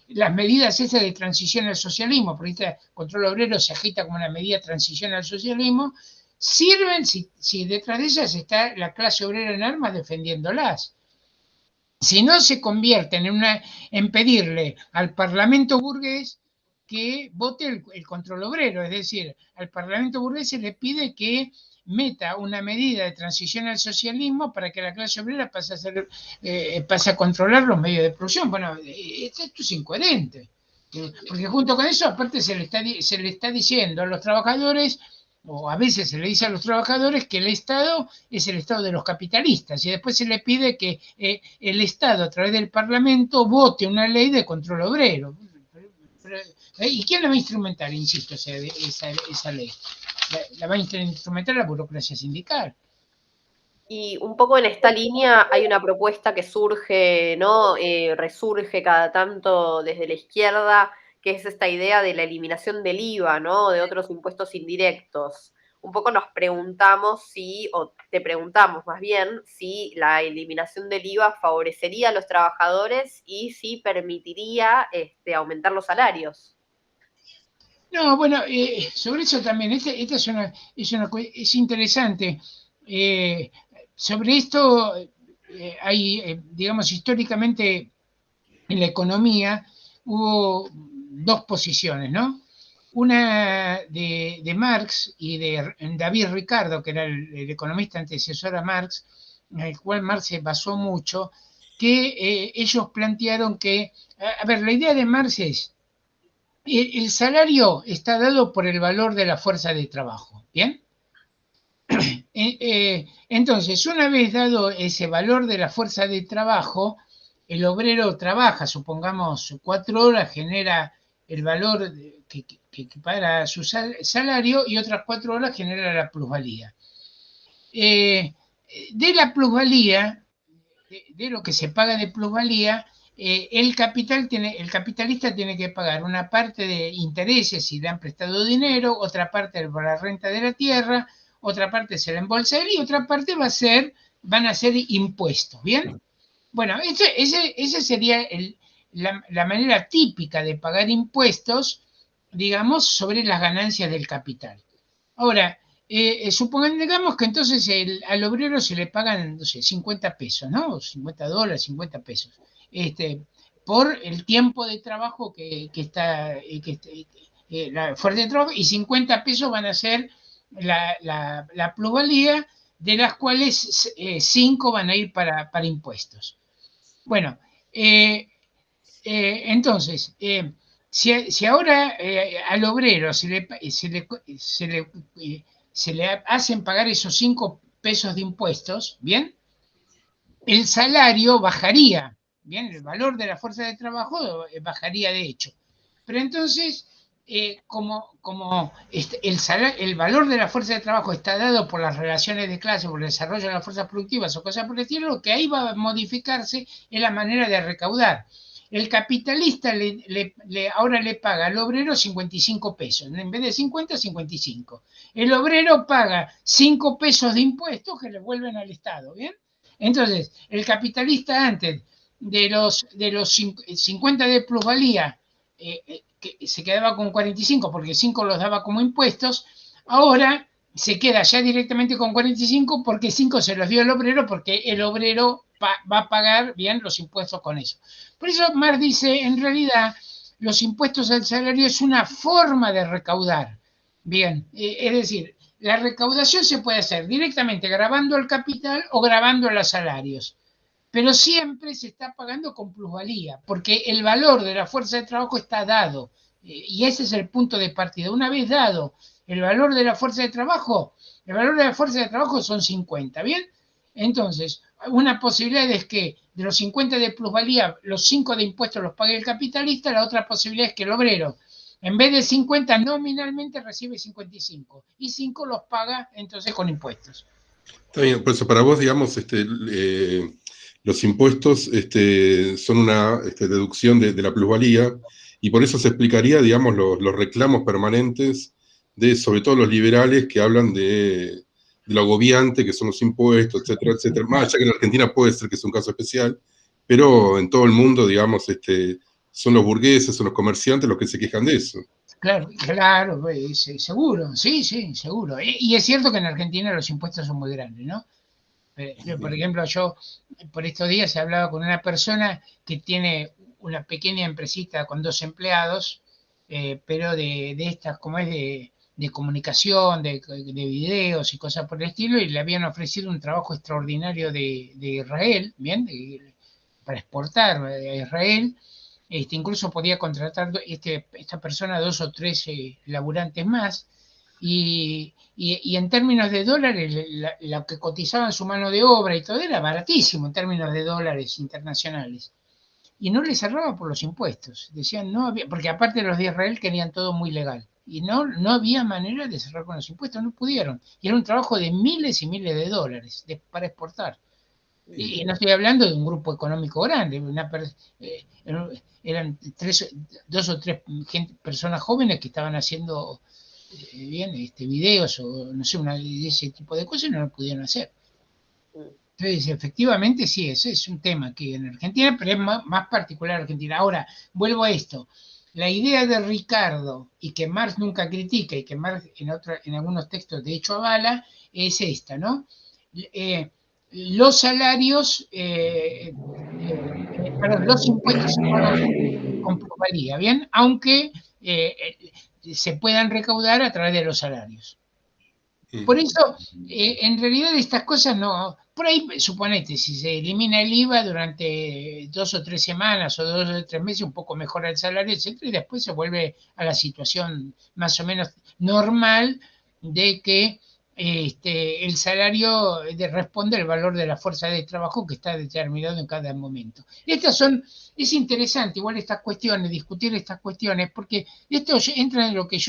las medidas esas de transición al socialismo, porque este control obrero se agita como una medida de transición al socialismo, sirven si detrás de ellas está la clase obrera en armas defendiéndolas. Si no, se convierten en pedirle al Parlamento burgués que vote el control obrero, es decir, al Parlamento burgués se le pide que meta una medida de transición al socialismo para que la clase obrera pase a controlar los medios de producción. Bueno, esto es incoherente, porque junto con eso, aparte, se le está diciendo a los trabajadores, o a veces se le dice a los trabajadores, que el Estado es el Estado de los capitalistas, y después se le pide que el Estado, a través del Parlamento, vote una ley de control obrero. ¿Y quién la va a instrumentar, insisto, esa ley? La va a instrumentar la burocracia sindical. Y un poco en esta línea hay una propuesta que surge, ¿no? Resurge cada tanto desde la izquierda, que es esta idea de la eliminación del IVA, ¿no? De otros impuestos indirectos. Un poco nos preguntamos si, o te preguntamos más bien, si la eliminación del IVA favorecería a los trabajadores y si permitiría aumentar los salarios. No, bueno, sobre eso también, esta es interesante. Sobre esto hay, digamos, históricamente en la economía hubo dos posiciones, ¿no? Una de Marx y de David Ricardo, que era el economista antecesor a Marx, en el cual Marx se basó mucho, que ellos plantearon que, a ver, la idea de Marx es, el salario está dado por el valor de la fuerza de trabajo, ¿bien? Entonces, una vez dado ese valor de la fuerza de trabajo, el obrero trabaja, supongamos, 4 horas, genera el valor que para su salario, y otras 4 horas genera la plusvalía. De la plusvalía, de lo que se paga de plusvalía, el capitalista tiene que pagar una parte de intereses si le han prestado dinero, otra parte por la renta de la tierra, otra parte se la embolsa él y otra parte van a ser impuestos, ¿bien? Bueno, ese sería la manera típica de pagar impuestos, digamos, sobre las ganancias del capital. Ahora, digamos que entonces al obrero se le pagan, no sé, 50 pesos, ¿no? $50, 50 pesos. Por el tiempo de trabajo que está, la fuerza de trabajo, y 50 pesos van a ser la plusvalía, de las cuales 5 van a ir para impuestos. Bueno, entonces, si ahora al obrero se le hacen pagar esos 5 pesos de impuestos, ¿bien? El salario bajaría, ¿bien? El valor de la fuerza de trabajo bajaría de hecho. Pero entonces, como el valor de la fuerza de trabajo está dado por las relaciones de clase, por el desarrollo de las fuerzas productivas o cosas por el estilo, lo que ahí va a modificarse es la manera de recaudar. El capitalista ahora le paga al obrero 55 pesos, en vez de 50, 55. El obrero paga 5 pesos de impuestos que le vuelven al Estado, ¿bien? Entonces, el capitalista, antes de los 50 de plusvalía, que se quedaba con 45 porque 5 los daba como impuestos, ahora se queda ya directamente con 45 porque 5 se los dio el obrero, porque el obrero va a pagar bien los impuestos con eso. Por eso Marx dice, en realidad, los impuestos al salario es una forma de recaudar. Bien, es decir, la recaudación se puede hacer directamente grabando el capital o grabando los salarios, pero siempre se está pagando con plusvalía, porque el valor de la fuerza de trabajo está dado, y ese es el punto de partida. Una vez dado el valor de la fuerza de trabajo, el valor de la fuerza de trabajo son 50, ¿bien? Entonces, una posibilidad es que de los 50 de plusvalía, los 5 de impuestos los pague el capitalista, la otra posibilidad es que el obrero, en vez de 50, nominalmente recibe 55, y 5 los paga entonces con impuestos. Está bien, por eso para vos, digamos, los impuestos son una deducción de la plusvalía, y por eso se explicaría, digamos, los reclamos permanentes de, sobre todo los liberales, que hablan de lo agobiante que son los impuestos, etcétera, etcétera. Más allá que en Argentina puede ser que es un caso especial, pero en todo el mundo, digamos, son los burgueses, son los comerciantes los que se quejan de eso. Claro, seguro, sí, seguro. Y es cierto que en Argentina los impuestos son muy grandes, ¿no? Por ejemplo, yo por estos días he hablado con una persona que tiene una pequeña empresita con 2 empleados, pero de estas, como es de comunicación, de videos y cosas por el estilo, y le habían ofrecido un trabajo extraordinario de Israel, ¿bien? Para exportar a Israel. Incluso podía contratar esta persona 2 o 3 laburantes más, y en términos de dólares, lo que cotizaban su mano de obra y todo era baratísimo en términos de dólares internacionales. Y no le cerraba por los impuestos. Decían, no había, porque aparte los de Israel querían todo muy legal. Y no había manera de cerrar con los impuestos, no pudieron. Y era un trabajo de miles y miles de dólares para exportar. Y no estoy hablando de un grupo económico grande, eran 2 o 3 personas jóvenes que estaban haciendo videos o no sé, ese tipo de cosas, y no lo pudieron hacer. Entonces, efectivamente, sí, ese es un tema aquí en Argentina, pero es más particular Argentina. Ahora, vuelvo a esto. La idea de Ricardo, y que Marx nunca critica, y que Marx en algunos textos de hecho avala, es esta, ¿no? Los salarios, perdón, los impuestos se pagan con plusvalía, ¿bien? Aunque se puedan recaudar a través de los salarios. Por eso, en realidad estas cosas no... Por ahí, suponete, si se elimina el IVA durante 2 o 3 semanas o 2 o 3 meses, un poco mejora el salario, etcétera, y después se vuelve a la situación más o menos normal de que el salario responde al valor de la fuerza de trabajo que está determinado en cada momento. Es interesante igual estas cuestiones, discutir estas cuestiones, porque esto entra en lo que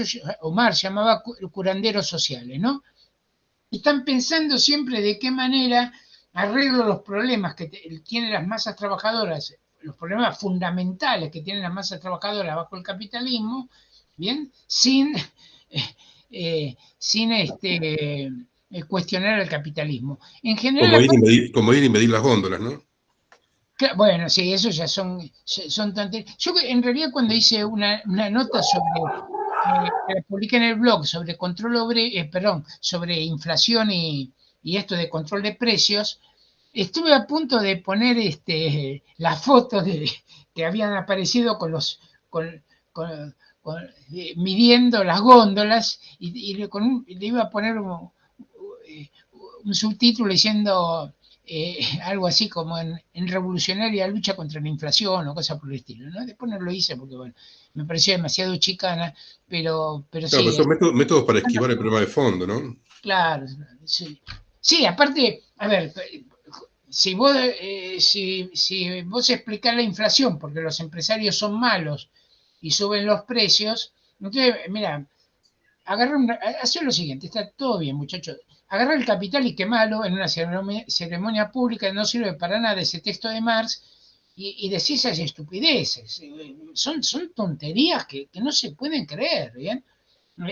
Omar llamaba curanderos sociales, ¿no? Están pensando siempre de qué manera arreglo los problemas que tienen las masas trabajadoras, los problemas fundamentales que tienen las masas trabajadoras bajo el capitalismo, ¿bien? Sin cuestionar el capitalismo. En general, como ir y medir las góndolas, ¿no? Bueno, sí, eso ya son tonterías. Yo en realidad cuando hice una nota que la publiqué en el blog sobre sobre inflación y esto de control de precios, estuve a punto de poner las fotos que habían aparecido midiendo las góndolas, y le iba a poner un subtítulo diciendo algo así como en revolucionaria lucha contra la inflación o cosas por el estilo, ¿no? Después no lo hice porque, bueno, me pareció demasiado chicana, pero Claro, sí. pero son métodos para esquivar el problema de fondo, ¿no? Claro, sí. Sí, aparte, a ver, si vos explicás la inflación porque los empresarios son malos y suben los precios, entonces, mira, hacer lo siguiente, está todo bien, muchachos. Agarrar el capital y quemarlo en una ceremonia pública, no sirve para nada ese texto de Marx, y decir esas estupideces. Son tonterías que no se pueden creer, ¿bien?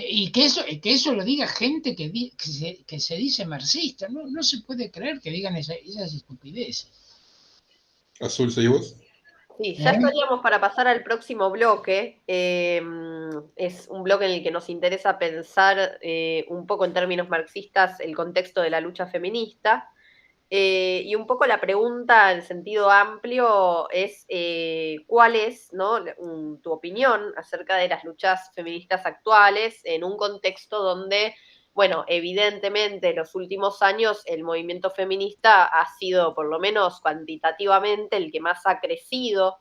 Y que eso lo diga gente que se dice marxista. No se puede creer que digan esas estupideces. Azul, ¿seguís vos? Sí, ya estaríamos para pasar al próximo bloque. Es un bloque en el que nos interesa pensar un poco en términos marxistas el contexto de la lucha feminista. Y un poco la pregunta en sentido amplio es ¿cuál es, ¿no? Tu opinión acerca de las luchas feministas actuales en un contexto donde, bueno, evidentemente en los últimos años el movimiento feminista ha sido, por lo menos cuantitativamente, el que más ha crecido,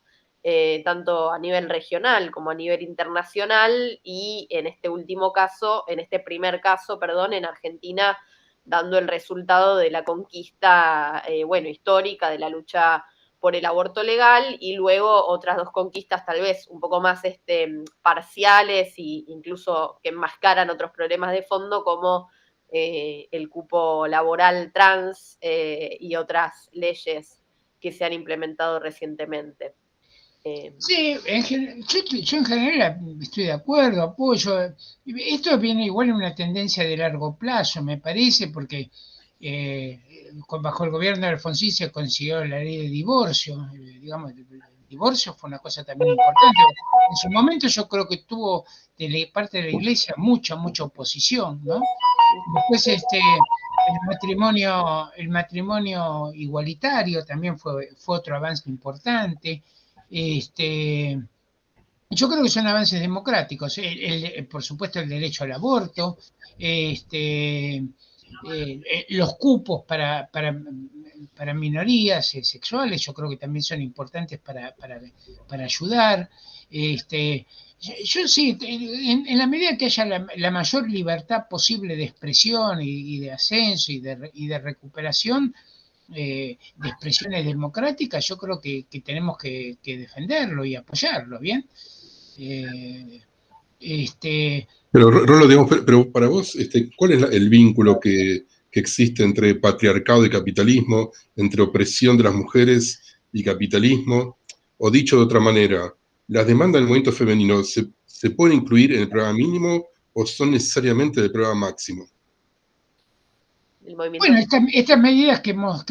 tanto a nivel regional como a nivel internacional, y en este último caso, en este primer caso, perdón, en Argentina, dando el resultado de la conquista, histórica de la lucha por el aborto legal, y luego otras 2 conquistas tal vez un poco más parciales e incluso que enmascaran otros problemas de fondo como el cupo laboral trans y otras leyes que se han implementado recientemente. Sí, yo en general estoy de acuerdo, apoyo. Esto viene igual en una tendencia de largo plazo, me parece, porque bajo el gobierno de Alfonsín se consiguió la ley de divorcio. Digamos, el divorcio fue una cosa también importante. En su momento yo creo que tuvo de parte de la iglesia mucha oposición, ¿no? Después el matrimonio igualitario también fue otro avance importante. Yo creo que son avances democráticos. Por supuesto, el derecho al aborto, los cupos para minorías sexuales, yo creo que también son importantes para ayudar. Yo sí, en la medida que haya la mayor libertad posible de expresión y de ascenso y de recuperación de expresiones democráticas, yo creo que tenemos que defenderlo y apoyarlo, ¿bien? Pero, Rolo, digamos, pero para vos, ¿cuál es el vínculo que existe entre patriarcado y capitalismo, entre opresión de las mujeres y capitalismo? O dicho de otra manera, ¿las demandas del movimiento femenino se pueden incluir en el programa mínimo o son necesariamente del programa máximo? Bueno, estas medidas que hemos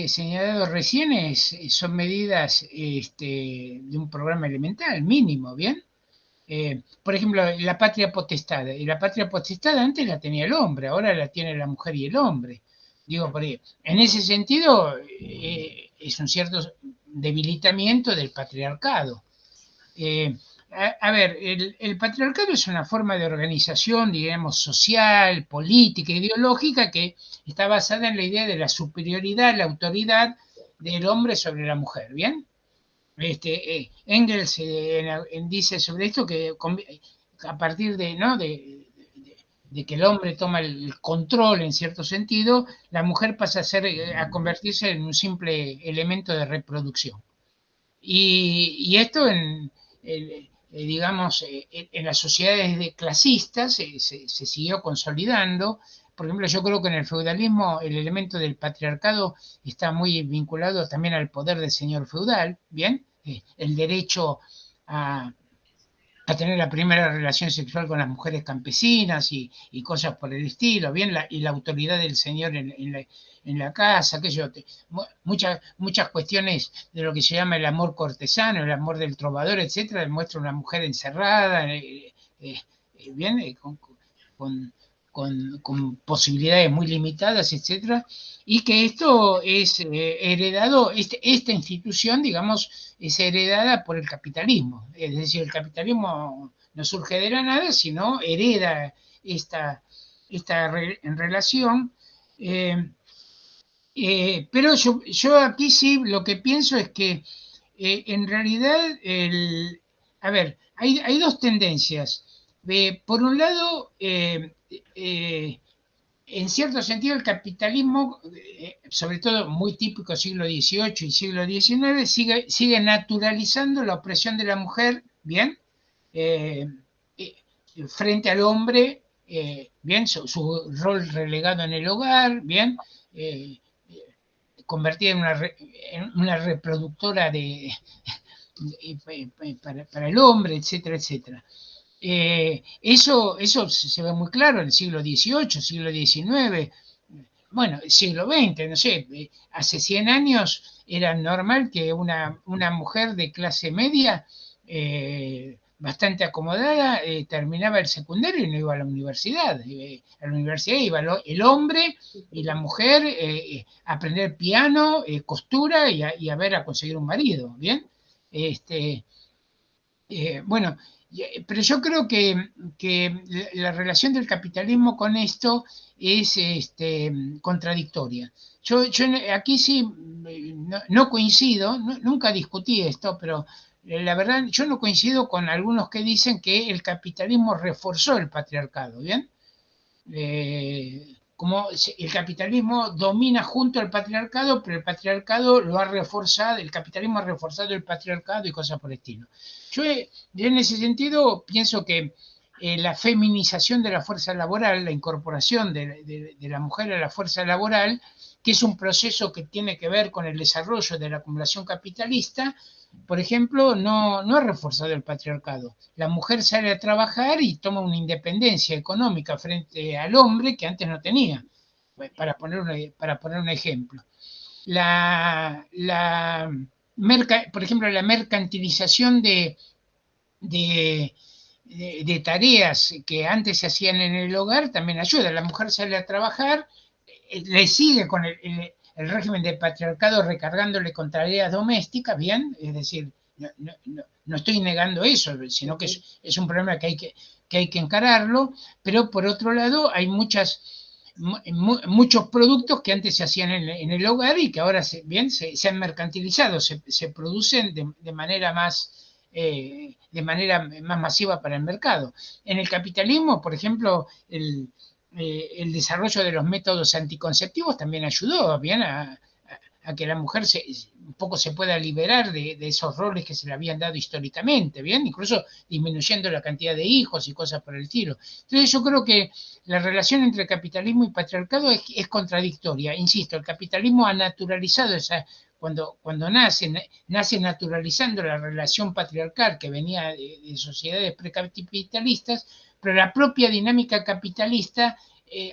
señalado recién son medidas de un programa elemental, mínimo, ¿bien? Por ejemplo, la patria potestad. Y la patria potestad antes la tenía el hombre, ahora la tiene la mujer y el hombre. Digo, en ese sentido es un cierto debilitamiento del patriarcado. A ver, el patriarcado es una forma de organización, digamos, social, política, ideológica, que está basada en la idea de la superioridad, la autoridad del hombre sobre la mujer, ¿bien? Engels dice sobre esto que a partir de que el hombre toma el control en cierto sentido, la mujer pasa a convertirse en un simple elemento de reproducción. Y esto digamos, en las sociedades clasistas se siguió consolidando. Por ejemplo, yo creo que en el feudalismo el elemento del patriarcado está muy vinculado también al poder del señor feudal, ¿bien? El derecho a tener la primera relación sexual con las mujeres campesinas y cosas por el estilo, ¿bien? Y la autoridad del señor en la casa, muchas cuestiones de lo que se llama el amor cortesano, el amor del trovador, etcétera, demuestra una mujer encerrada, ¿bien? Con posibilidades muy limitadas, etcétera, y que esto es heredado, esta institución, digamos, es heredada por el capitalismo. Es decir, el capitalismo no surge de la nada, sino hereda esta relación. Pero yo aquí sí lo que pienso es que en realidad, a ver, hay dos tendencias. Por un lado, en cierto sentido, el capitalismo, sobre todo muy típico siglo XVIII y siglo XIX, sigue naturalizando la opresión de la mujer, ¿bien? Frente al hombre, ¿bien? Su rol relegado en el hogar, ¿bien? Convertida en una reproductora para el hombre, etcétera, etcétera. Eso se ve muy claro en el siglo XVIII, siglo XIX, bueno, siglo XX, no sé, hace 100 años era normal que una mujer de clase media, bastante acomodada, terminaba el secundario y no iba a la universidad. A la universidad iba el hombre y la mujer a aprender piano, costura y a ver a conseguir un marido, ¿bien? Bueno, pero yo creo que la relación del capitalismo con esto es contradictoria. Yo aquí sí no coincido, nunca discutí esto, pero la verdad yo no coincido con algunos que dicen que el capitalismo reforzó el patriarcado, ¿bien? Como el capitalismo domina junto al patriarcado, pero el patriarcado lo ha reforzado, el capitalismo ha reforzado el patriarcado y cosas por el estilo. Yo en ese sentido pienso que la feminización de la fuerza laboral, la incorporación de la mujer a la fuerza laboral, que es un proceso que tiene que ver con el desarrollo de la acumulación capitalista, por ejemplo, no ha reforzado el patriarcado. La mujer sale a trabajar y toma una independencia económica frente al hombre que antes no tenía, para poner un ejemplo. Por ejemplo, la mercantilización de tareas que antes se hacían en el hogar también ayuda. La mujer sale a trabajar, le sigue con el régimen del patriarcado recargándole con tareas domésticas, bien, es decir, no estoy negando eso, sino que es un problema que hay que encararlo, pero por otro lado hay muchos productos que antes se hacían en el hogar y que ahora se han mercantilizado, se producen de manera más masiva para el mercado. En el capitalismo, por ejemplo, el desarrollo de los métodos anticonceptivos también ayudó bien a que la mujer un poco se pueda liberar de esos roles que se le habían dado históricamente, bien, incluso disminuyendo la cantidad de hijos y cosas por el estilo. Entonces yo creo que la relación entre capitalismo y patriarcado es contradictoria. Insisto, el capitalismo ha naturalizado cuando nace naturalizando la relación patriarcal que venía de sociedades precapitalistas, pero la propia dinámica capitalista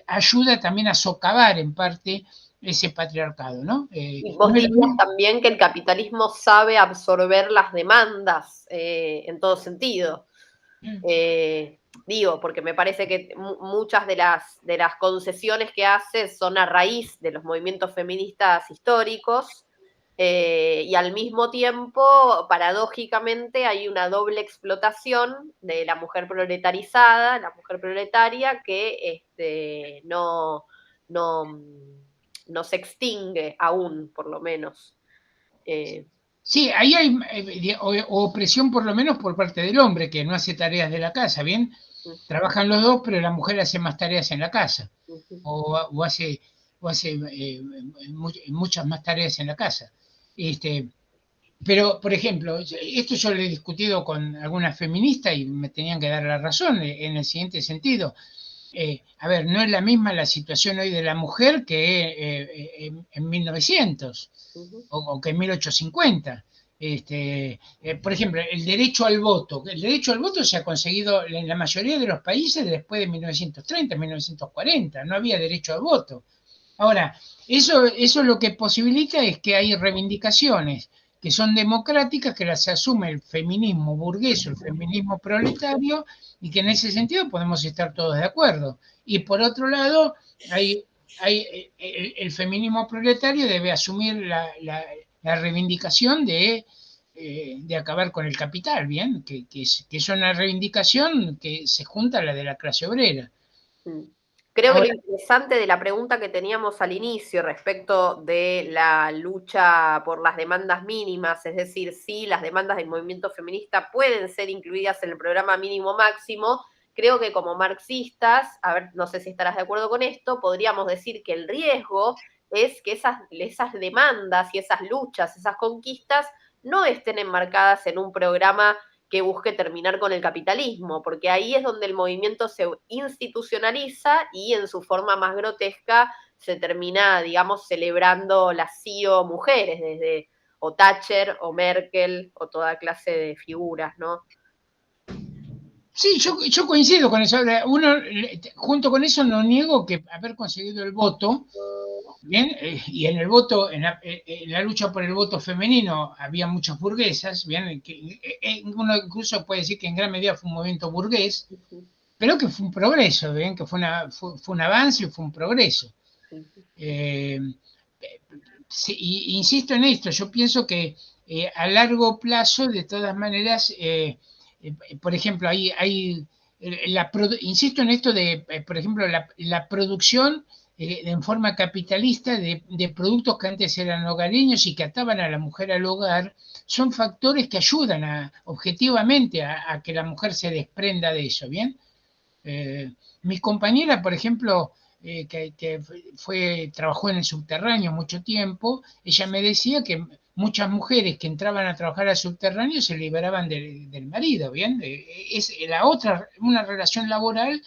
ayuda también a socavar en parte ese patriarcado, ¿no? Y vos dirías también que el capitalismo sabe absorber las demandas en todo sentido. Digo, porque me parece que muchas de las concesiones que hace son a raíz de los movimientos feministas históricos, y al mismo tiempo, paradójicamente, hay una doble explotación de la mujer proletarizada, la mujer proletaria, que no se extingue aún, por lo menos. Sí, ahí hay opresión por lo menos por parte del hombre, que no hace tareas de la casa, ¿bien? Trabajan los dos, pero la mujer hace más tareas en la casa, o hace muchas más tareas en la casa. Pero, por ejemplo, esto yo lo he discutido con algunas feministas y me tenían que dar la razón en el siguiente sentido. A ver, no es la misma la situación hoy de la mujer que en 1900 o que en 1850. Por ejemplo, el derecho al voto. El derecho al voto se ha conseguido en la mayoría de los países después de 1930, 1940. No había derecho al voto. Ahora, eso lo que posibilita es que hay reivindicaciones que son democráticas, que las asume el feminismo burgués o el feminismo proletario, y que en ese sentido podemos estar todos de acuerdo. Y por otro lado, el feminismo proletario debe asumir la reivindicación de acabar con el capital, ¿bien? Que es una reivindicación que se junta a la de la clase obrera. Creo que lo interesante de la pregunta que teníamos al inicio respecto de la lucha por las demandas mínimas, es decir, si las demandas del movimiento feminista pueden ser incluidas en el programa mínimo máximo, creo que como marxistas, a ver, no sé si estarás de acuerdo con esto, podríamos decir que el riesgo es que esas demandas y esas luchas, esas conquistas, no estén enmarcadas en un programa que busque terminar con el capitalismo, porque ahí es donde el movimiento se institucionaliza y en su forma más grotesca se termina, digamos, celebrando las CEO mujeres, desde o Thatcher o Merkel o toda clase de figuras, ¿no? Sí, yo coincido con eso. Junto con eso no niego que haber conseguido el voto, bien, y en el voto, en la lucha por el voto femenino había muchas burguesas, bien, uno incluso puede decir que en gran medida fue un movimiento burgués, pero que fue un progreso, bien, que fue un avance y fue un progreso. Sí, insisto en esto, yo pienso que a largo plazo, de todas maneras, por ejemplo, insisto en esto de, por ejemplo, la producción en forma capitalista de productos que antes eran hogareños y que ataban a la mujer al hogar, son factores que ayudan objetivamente a que la mujer se desprenda de eso, ¿bien? Mi compañera, por ejemplo, que trabajó en el subterráneo mucho tiempo, ella me decía que muchas mujeres que entraban a trabajar al subterráneo se liberaban del marido, ¿bien? Es una relación laboral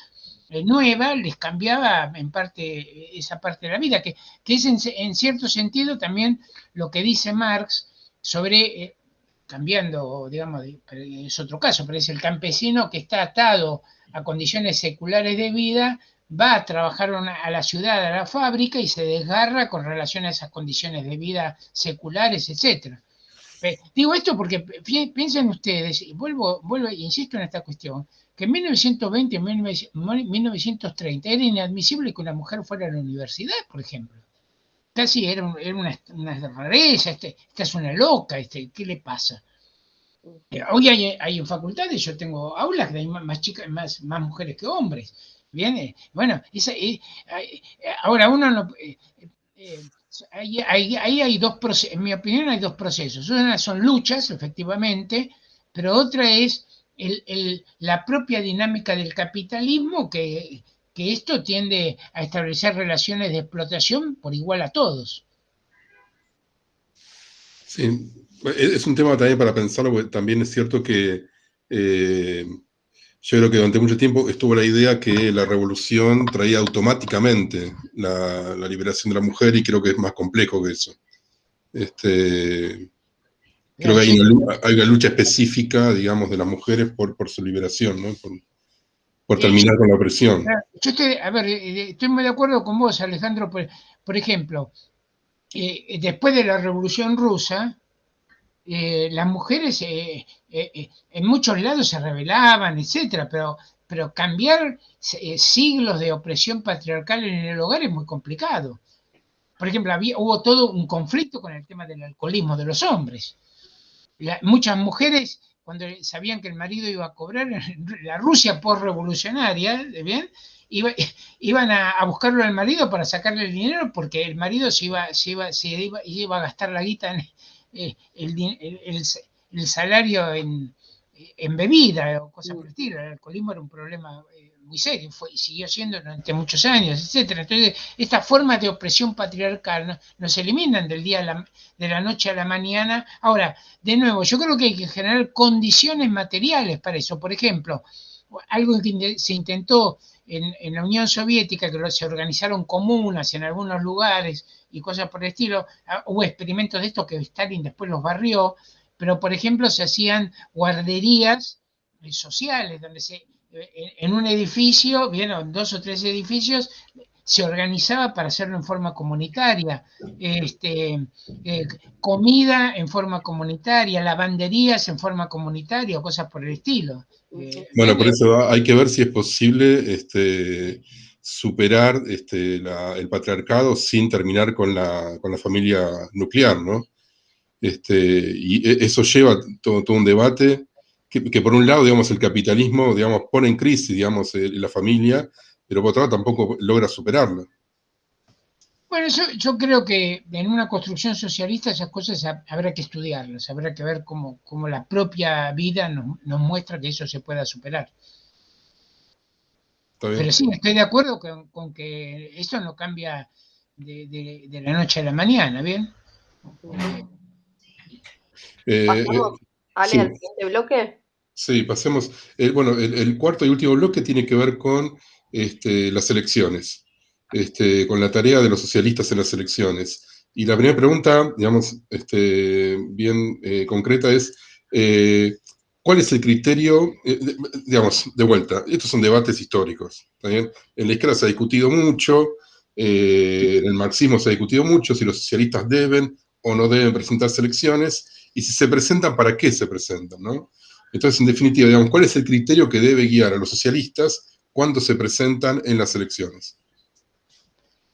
nueva, les cambiaba en parte esa parte de la vida, que es en cierto sentido también lo que dice Marx sobre, cambiando, digamos, es otro caso, pero es el campesino que está atado a condiciones seculares de vida, va a trabajar a la ciudad, a la fábrica, y se desgarra con relación a esas condiciones de vida seculares, etc. Digo esto porque piensen ustedes, y vuelvo, insisto en esta cuestión, que en 1920, en 1930 era inadmisible que una mujer fuera a la universidad, por ejemplo. Casi era una rareza, esta es una loca, ¿qué le pasa? Hoy hay facultades, yo tengo aulas que hay más chicas, más mujeres que hombres. Bien, bueno, ahora uno no. Ahí hay dos procesos, en mi opinión hay dos procesos. Una son luchas, efectivamente, pero otra es la propia dinámica del capitalismo que esto tiende a establecer relaciones de explotación por igual a todos. Sí, es un tema también para pensarlo, porque también es cierto que yo creo que durante mucho tiempo estuvo la idea que la revolución traía automáticamente la liberación de la mujer, y creo que es más complejo que eso. Creo que hay una lucha específica, digamos, de las mujeres por su liberación, ¿no? Por terminar con la opresión. Yo estoy muy de acuerdo con vos, Alejandro. Por ejemplo, después de la Revolución Rusa, las mujeres en muchos lados se rebelaban, etcétera, pero cambiar siglos de opresión patriarcal en el hogar es muy complicado. Por ejemplo, hubo todo un conflicto con el tema del alcoholismo de los hombres. Muchas mujeres, cuando sabían que el marido iba a cobrar, la Rusia postrevolucionaria, ¿bien? Iban a buscarlo al marido para sacarle el dinero, porque el marido se iba a gastar la guita el salario en bebida o cosas por el estilo. El alcoholismo era un problema muy serio, y siguió siendo durante muchos años, etcétera. Entonces, estas formas de opresión patriarcal no se eliminan de la noche a la mañana. Ahora, de nuevo, yo creo que hay que generar condiciones materiales para eso. Por ejemplo, algo que se intentó en la Unión Soviética, que se organizaron comunas en algunos lugares y cosas por el estilo. Hubo experimentos de estos que Stalin después los barrió, pero por ejemplo se hacían guarderías sociales, donde en un edificio, bien, en 2 o 3 edificios, se organizaba para hacerlo en forma comunitaria, comida en forma comunitaria, lavanderías en forma comunitaria, o cosas por el estilo. Bueno, por eso hay que ver si es posible superar el patriarcado sin terminar con la familia nuclear, ¿no? Y eso lleva todo un debate que por un lado, digamos, el capitalismo, digamos, pone en crisis, digamos, la familia, pero por otro lado tampoco logra superarla. Bueno, yo creo que en una construcción socialista esas cosas habrá que estudiarlas, habrá que ver cómo la propia vida nos muestra que eso se pueda superar. Pero sí, estoy de acuerdo con que eso no cambia de la noche a la mañana, ¿bien? ¿Pasamos, Ale, sí. al siguiente bloque? Sí, pasemos. Bueno, el cuarto y último bloque tiene que ver con las elecciones, con la tarea de los socialistas en las elecciones. Y la primera pregunta, digamos, bien concreta es, ¿cuál es el criterio? Digamos, de vuelta, estos son debates históricos, ¿está bien? En la izquierda se ha discutido mucho, en el marxismo se ha discutido mucho si los socialistas deben o no deben presentarse elecciones, y si se presentan, ¿para qué se presentan, no? Entonces, en definitiva, digamos, ¿cuál es el criterio que debe guiar a los socialistas cuando se presentan en las elecciones?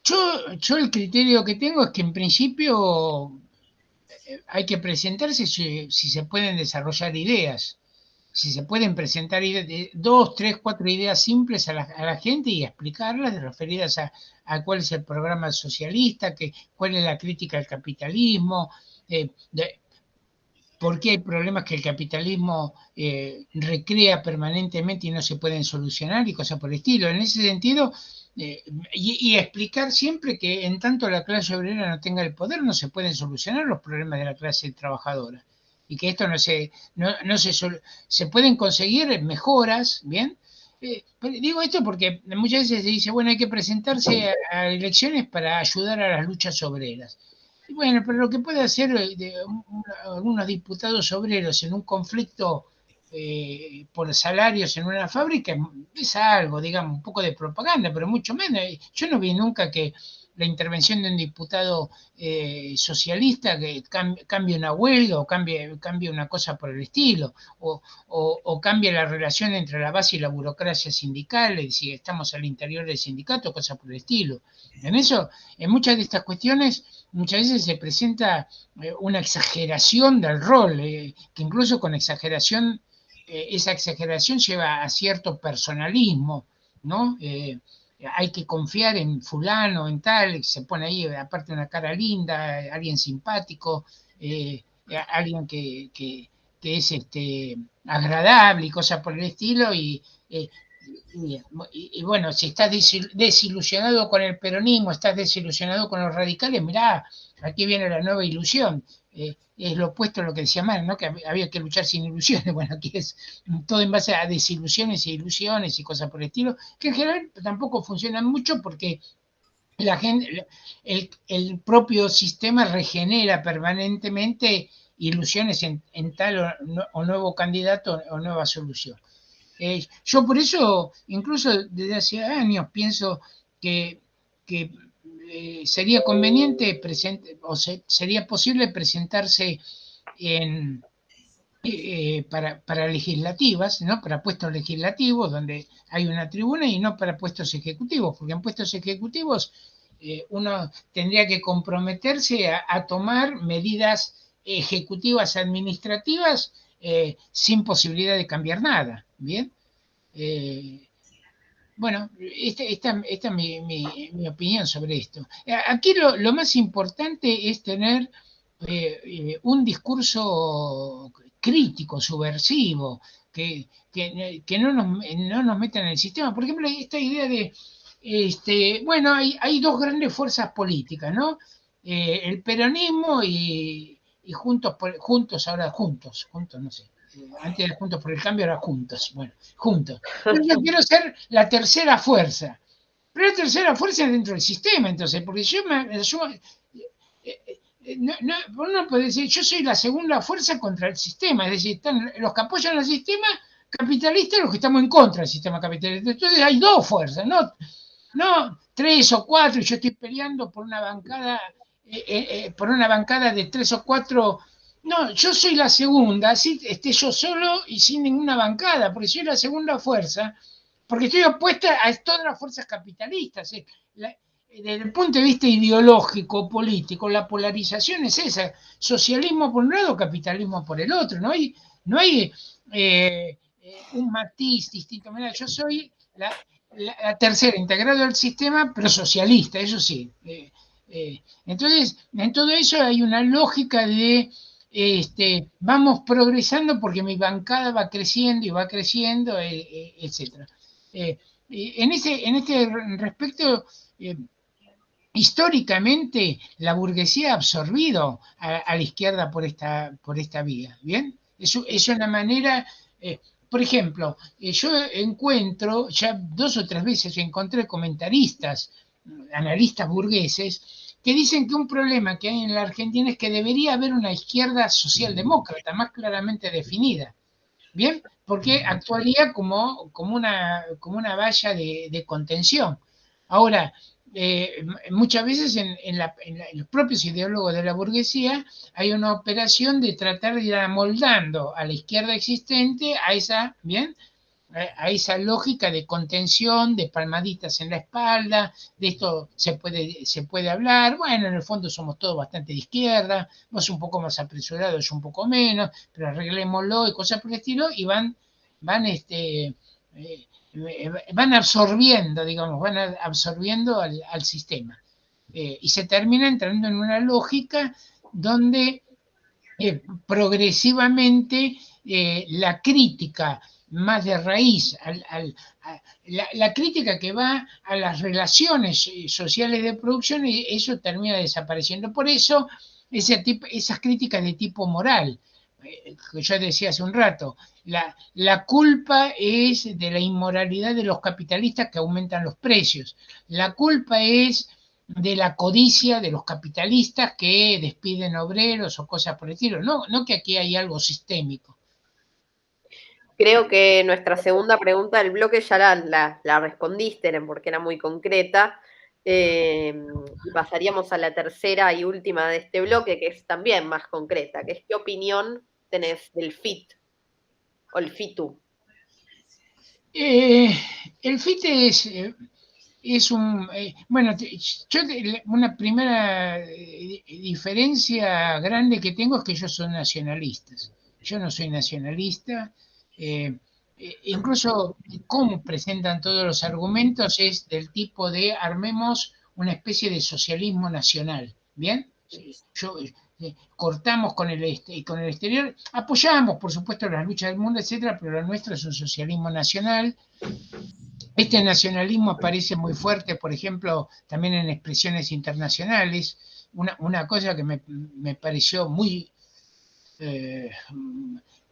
Yo el criterio que tengo es que en principio hay que presentarse si se pueden desarrollar ideas, si se pueden presentar 2, 3, 4 ideas simples a la gente y explicarlas referidas a cuál es el programa socialista, cuál es la crítica al capitalismo, por qué hay problemas que el capitalismo recrea permanentemente y no se pueden solucionar y cosas por el estilo. En ese sentido, y explicar siempre que en tanto la clase obrera no tenga el poder, no se pueden solucionar los problemas de la clase trabajadora. Y que esto se pueden conseguir mejoras, ¿bien? Digo esto porque muchas veces se dice, bueno, hay que presentarse a elecciones para ayudar a las luchas obreras. Y bueno, pero lo que puede hacer algunos diputados obreros en un conflicto por salarios en una fábrica es algo, digamos, un poco de propaganda, pero mucho menos. Yo no vi nunca que la intervención de un diputado socialista que cambie una huelga o cambie una cosa por el estilo, o cambie la relación entre la base y la burocracia sindical, y si estamos al interior del sindicato, cosas por el estilo. En muchas de estas cuestiones, muchas veces se presenta una exageración del rol, que incluso con exageración, esa exageración lleva a cierto personalismo, ¿no? Hay que confiar en fulano, en tal, se pone ahí aparte una cara linda, alguien simpático, alguien que es agradable y cosas por el estilo, y bueno, si estás desilusionado con el peronismo, estás desilusionado con los radicales, mirá, aquí viene la nueva ilusión. Es lo opuesto a lo que decía Marx, ¿no? Que había que luchar sin ilusiones. Bueno, aquí es todo en base a desilusiones e ilusiones y cosas por el estilo, que en general tampoco funcionan mucho porque la gente, el propio sistema regenera permanentemente ilusiones en tal o nuevo candidato o nueva solución. Yo por eso, incluso desde hace años, pienso que sería conveniente sería posible presentarse para legislativas, ¿no? Para puestos legislativos donde hay una tribuna, y no para puestos ejecutivos, porque en puestos ejecutivos uno tendría que comprometerse a tomar medidas ejecutivas administrativas sin posibilidad de cambiar nada, ¿bien? Bueno, esta es mi opinión sobre esto. Aquí lo más importante es tener un discurso crítico, subversivo, que no nos meta en el sistema. Por ejemplo, esta idea de, bueno, hay dos grandes fuerzas políticas, ¿no? El peronismo y juntos, no sé. Antes de Juntos por el Cambio era Juntos, bueno, Juntos. Pero yo quiero ser la tercera fuerza. Pero la tercera fuerza es dentro del sistema, entonces, porque uno puede decir, yo soy la segunda fuerza contra el sistema, es decir, están los que apoyan al sistema capitalista y los que estamos en contra del sistema capitalista. Entonces hay dos fuerzas, no 3 o 4, y yo estoy peleando por una bancada de 3 o 4. No, yo soy la segunda, así esté yo solo y sin ninguna bancada, porque soy la segunda fuerza, porque estoy opuesta a todas las fuerzas capitalistas. Desde el punto de vista ideológico, político, la polarización es esa: socialismo por un lado, capitalismo por el otro. No hay un matiz distinto. Mira, yo soy la tercera, integrado al sistema, pero socialista, eso sí. Entonces, en todo eso hay una lógica de vamos progresando porque mi bancada va creciendo y va creciendo, etc. En este respecto, históricamente la burguesía ha absorbido a la izquierda por esta vía, ¿bien? Es una manera, por ejemplo, yo encuentro, ya 2 o 3 veces encontré comentaristas, analistas burgueses, que dicen que un problema que hay en la Argentina es que debería haber una izquierda socialdemócrata más claramente definida, ¿bien? Porque actuaría como una valla de contención. Ahora, muchas veces en los propios ideólogos de la burguesía hay una operación de tratar de ir amoldando a la izquierda existente a esa, ¿bien? A esa lógica de contención, de palmaditas en la espalda, de esto se puede hablar. Bueno, en el fondo somos todos bastante de izquierda, vos un poco más apresurado, yo un poco menos, pero arreglémoslo y cosas por el estilo, y van absorbiendo, digamos, al sistema. Y se termina entrando en una lógica donde progresivamente la crítica más de raíz, la crítica que va a las relaciones sociales de producción, eso termina desapareciendo. Por eso esas críticas de tipo moral, que yo decía hace un rato, la culpa es de la inmoralidad de los capitalistas que aumentan los precios, la culpa es de la codicia de los capitalistas que despiden obreros o cosas por el estilo. No que aquí hay algo sistémico. Creo que nuestra segunda pregunta del bloque ya la respondiste, porque era muy concreta. Y pasaríamos a la tercera y última de este bloque, que es también más concreta, que es ¿qué opinión tenés del FIT o el FITU? El FITE es un... bueno, una primera diferencia grande que tengo es que ellos son nacionalistas. Yo no soy nacionalista. Incluso cómo presentan todos los argumentos es del tipo de armemos una especie de socialismo nacional. ¿Bien? Yo, cortamos con el exterior, apoyamos, por supuesto, las luchas del mundo, etcétera, pero lo nuestro es un socialismo nacional. Este nacionalismo aparece muy fuerte, por ejemplo, también en expresiones internacionales. Una cosa que me pareció eh,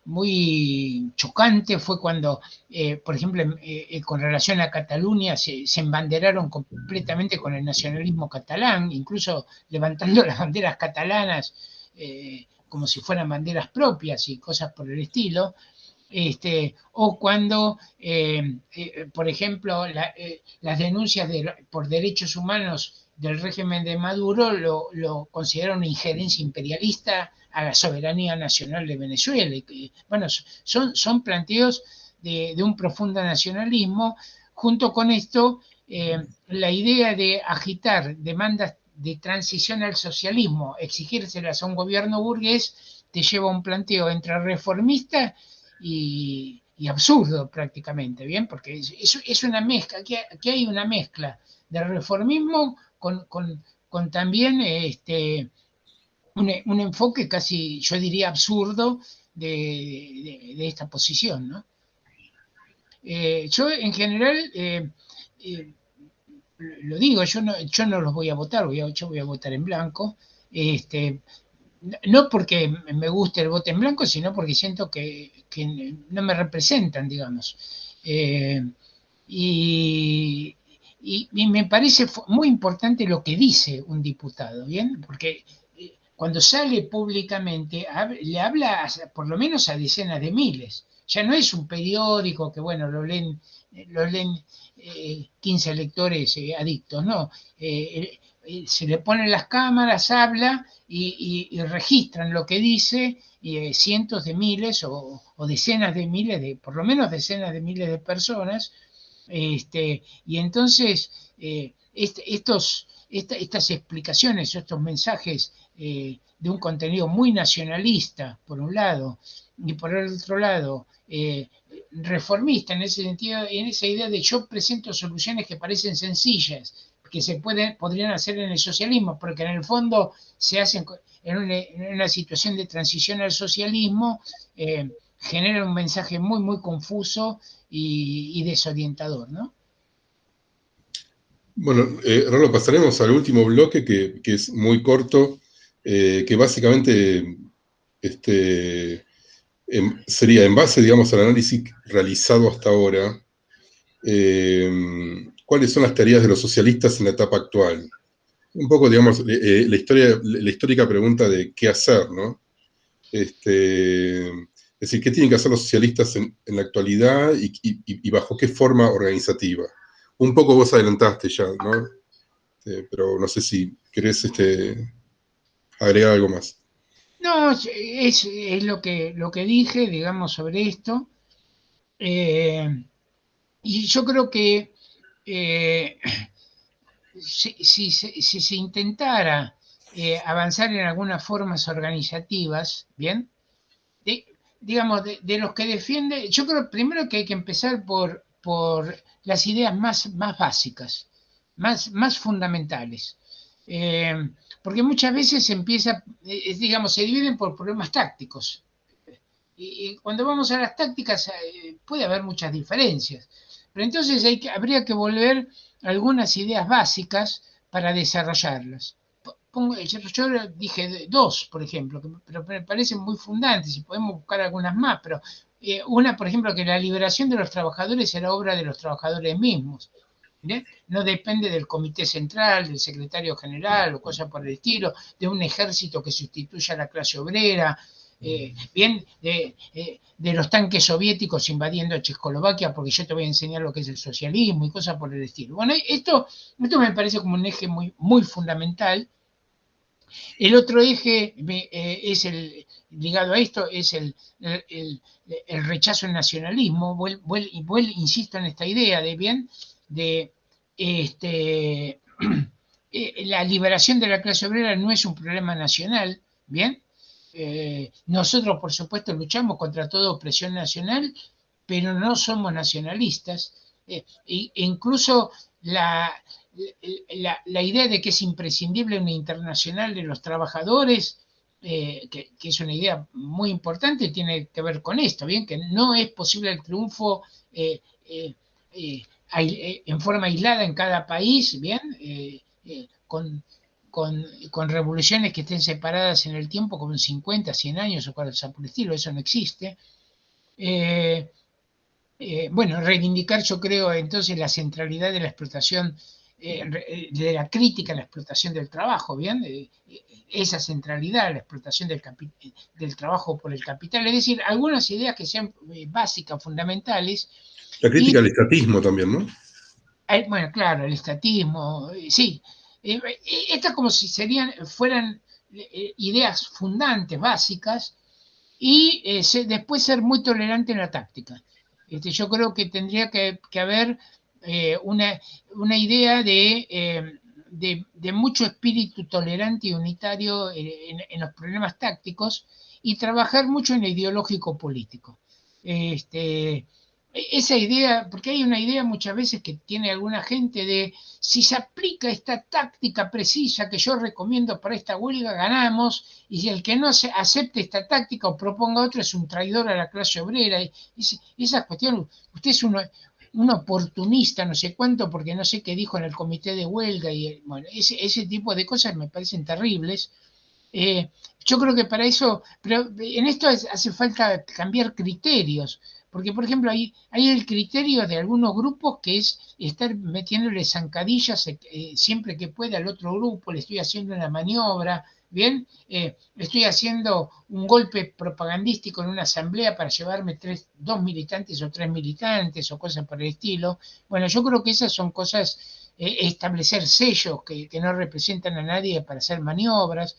muy chocante fue cuando, por ejemplo, con relación a Cataluña, se embanderaron completamente con el nacionalismo catalán, incluso levantando las banderas catalanas como si fueran banderas propias y cosas por el estilo. O cuando, por ejemplo, las denuncias por derechos humanos del régimen de Maduro lo considera una injerencia imperialista a la soberanía nacional de Venezuela. Bueno, son planteos de un profundo nacionalismo. Junto con esto, la idea de agitar demandas de transición al socialismo, exigírselas a un gobierno burgués, te lleva a un planteo entre reformista y absurdo prácticamente, ¿bien? Porque es una mezcla, aquí hay una mezcla de reformismo con también un enfoque casi, yo diría, absurdo de esta posición, ¿no? Yo en general, lo digo, yo no los voy a votar, yo voy a votar en blanco, este, no porque me guste el voto en blanco, sino porque siento que no me representan, digamos. Eh, y, y me parece muy importante lo que dice un diputado, ¿bien? Porque cuando sale públicamente le habla por lo menos a decenas de miles. Ya no es un periódico que, bueno, lo leen 15 lectores adictos, no. Se le ponen las cámaras, habla y registran lo que dice cientos de miles o decenas de miles, por lo menos decenas de miles de personas. Y entonces, estas explicaciones, estos mensajes de un contenido muy nacionalista, por un lado, y por el otro lado, reformista en ese sentido, en esa idea de yo presento soluciones que parecen sencillas, que podrían hacer en el socialismo, porque en el fondo se hacen en una situación de transición al socialismo, genera un mensaje muy, muy confuso y desorientador, ¿no? Bueno, ahora lo pasaremos al último bloque que es muy corto, que básicamente sería en base, digamos, al análisis realizado hasta ahora, cuáles son las tareas de los socialistas en la etapa actual. Un poco, digamos, la histórica pregunta de qué hacer, ¿no? Es decir, ¿qué tienen que hacer los socialistas en la actualidad y bajo qué forma organizativa? Un poco vos adelantaste ya, ¿no? Pero no sé si querés agregar algo más. No, es lo que dije, digamos, sobre esto. Eh, y yo creo que eh, si se intentara avanzar en algunas formas organizativas, ¿bien? Digamos, de los que defiende, yo creo primero que hay que empezar por las ideas más básicas, más fundamentales. Eh, Porque muchas veces empieza, digamos, se dividen por problemas tácticos. Y cuando vamos a las tácticas puede haber muchas diferencias. Pero entonces habría que volver a algunas ideas básicas para desarrollarlas. Yo dije dos, por ejemplo, pero me parecen muy fundantes y podemos buscar algunas más, pero una, por ejemplo, que la liberación de los trabajadores era obra de los trabajadores mismos. ¿Bien? No depende del comité central, del secretario general o cosas por el estilo, de un ejército que sustituya a la clase obrera. bien, de los tanques soviéticos invadiendo Checoslovaquia, porque yo te voy a enseñar lo que es el socialismo y cosas por el estilo. Bueno, esto me parece como un eje muy, muy fundamental. El otro eje es ligado a esto, es el rechazo al nacionalismo. Insisto en esta idea de bien, de la liberación de la clase obrera no es un problema nacional, bien. Nosotros, por supuesto, luchamos contra toda opresión nacional, pero no somos nacionalistas. E incluso la idea de que es imprescindible una internacional de los trabajadores, que es una idea muy importante, tiene que ver con esto, ¿bien? Que no es posible el triunfo en forma aislada en cada país, ¿bien? Con revoluciones que estén separadas en el tiempo, como en 50, 100 años o cosas por el estilo, eso no existe. Bueno, reivindicar, yo creo, entonces la centralidad de la explotación, de la crítica a la explotación del trabajo, ¿bien? Esa centralidad, la explotación del trabajo por el capital, es decir, algunas ideas que sean básicas, fundamentales. La crítica al estatismo también, ¿no? Bueno, claro, el estatismo, sí. Estas como si fueran ideas fundantes, básicas, y después ser muy tolerante en la táctica. Yo creo que tendría que haber una idea de mucho espíritu tolerante y unitario en los problemas tácticos y trabajar mucho en el ideológico político. Esa idea, porque hay una idea muchas veces que tiene alguna gente de si se aplica esta táctica precisa que yo recomiendo para esta huelga, ganamos, y si el que no acepte esta táctica o proponga otra es un traidor a la clase obrera. Esas cuestiones, usted es un oportunista, no sé cuánto, porque no sé qué dijo en el comité de huelga, y bueno, ese tipo de cosas me parecen terribles. Yo creo que para eso, pero en esto hace falta cambiar criterios, porque por ejemplo hay el criterio de algunos grupos que es estar metiéndole zancadillas siempre que pueda al otro grupo, le estoy haciendo una maniobra, ¿bien? Estoy haciendo un golpe propagandístico en una asamblea para llevarme 2 militantes o 3 militantes o cosas por el estilo. Bueno, yo creo que esas son cosas, establecer sellos que no representan a nadie para hacer maniobras.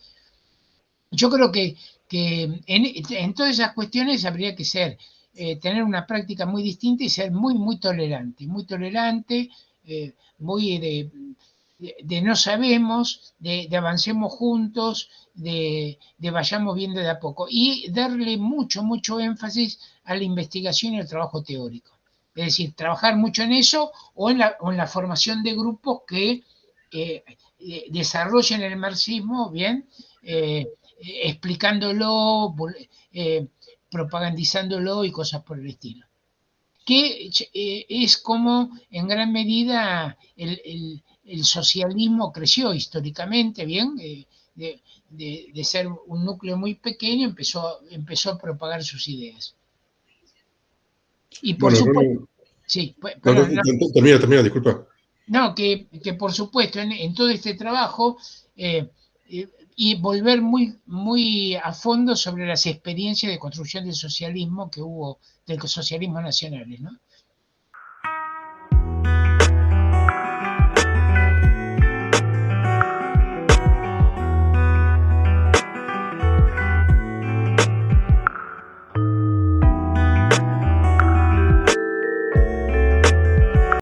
Yo creo que en todas esas cuestiones habría que tener una práctica muy distinta y ser muy, muy tolerante, muy de no sabemos, de avancemos juntos, de vayamos viendo de a poco y darle mucho, mucho énfasis a la investigación y al trabajo teórico. Es decir, trabajar mucho en eso o en la formación de grupos que desarrollen el marxismo, bien, explicándolo, propagandizándolo y cosas por el estilo. Que es como en gran medida el socialismo creció históricamente, bien, de ser un núcleo muy pequeño, empezó a propagar sus ideas. Y por supuesto, sí, termina, disculpa. No, que por supuesto en todo este trabajo y volver muy, muy a fondo sobre las experiencias de construcción del socialismo que hubo, del socialismo nacionales, ¿no?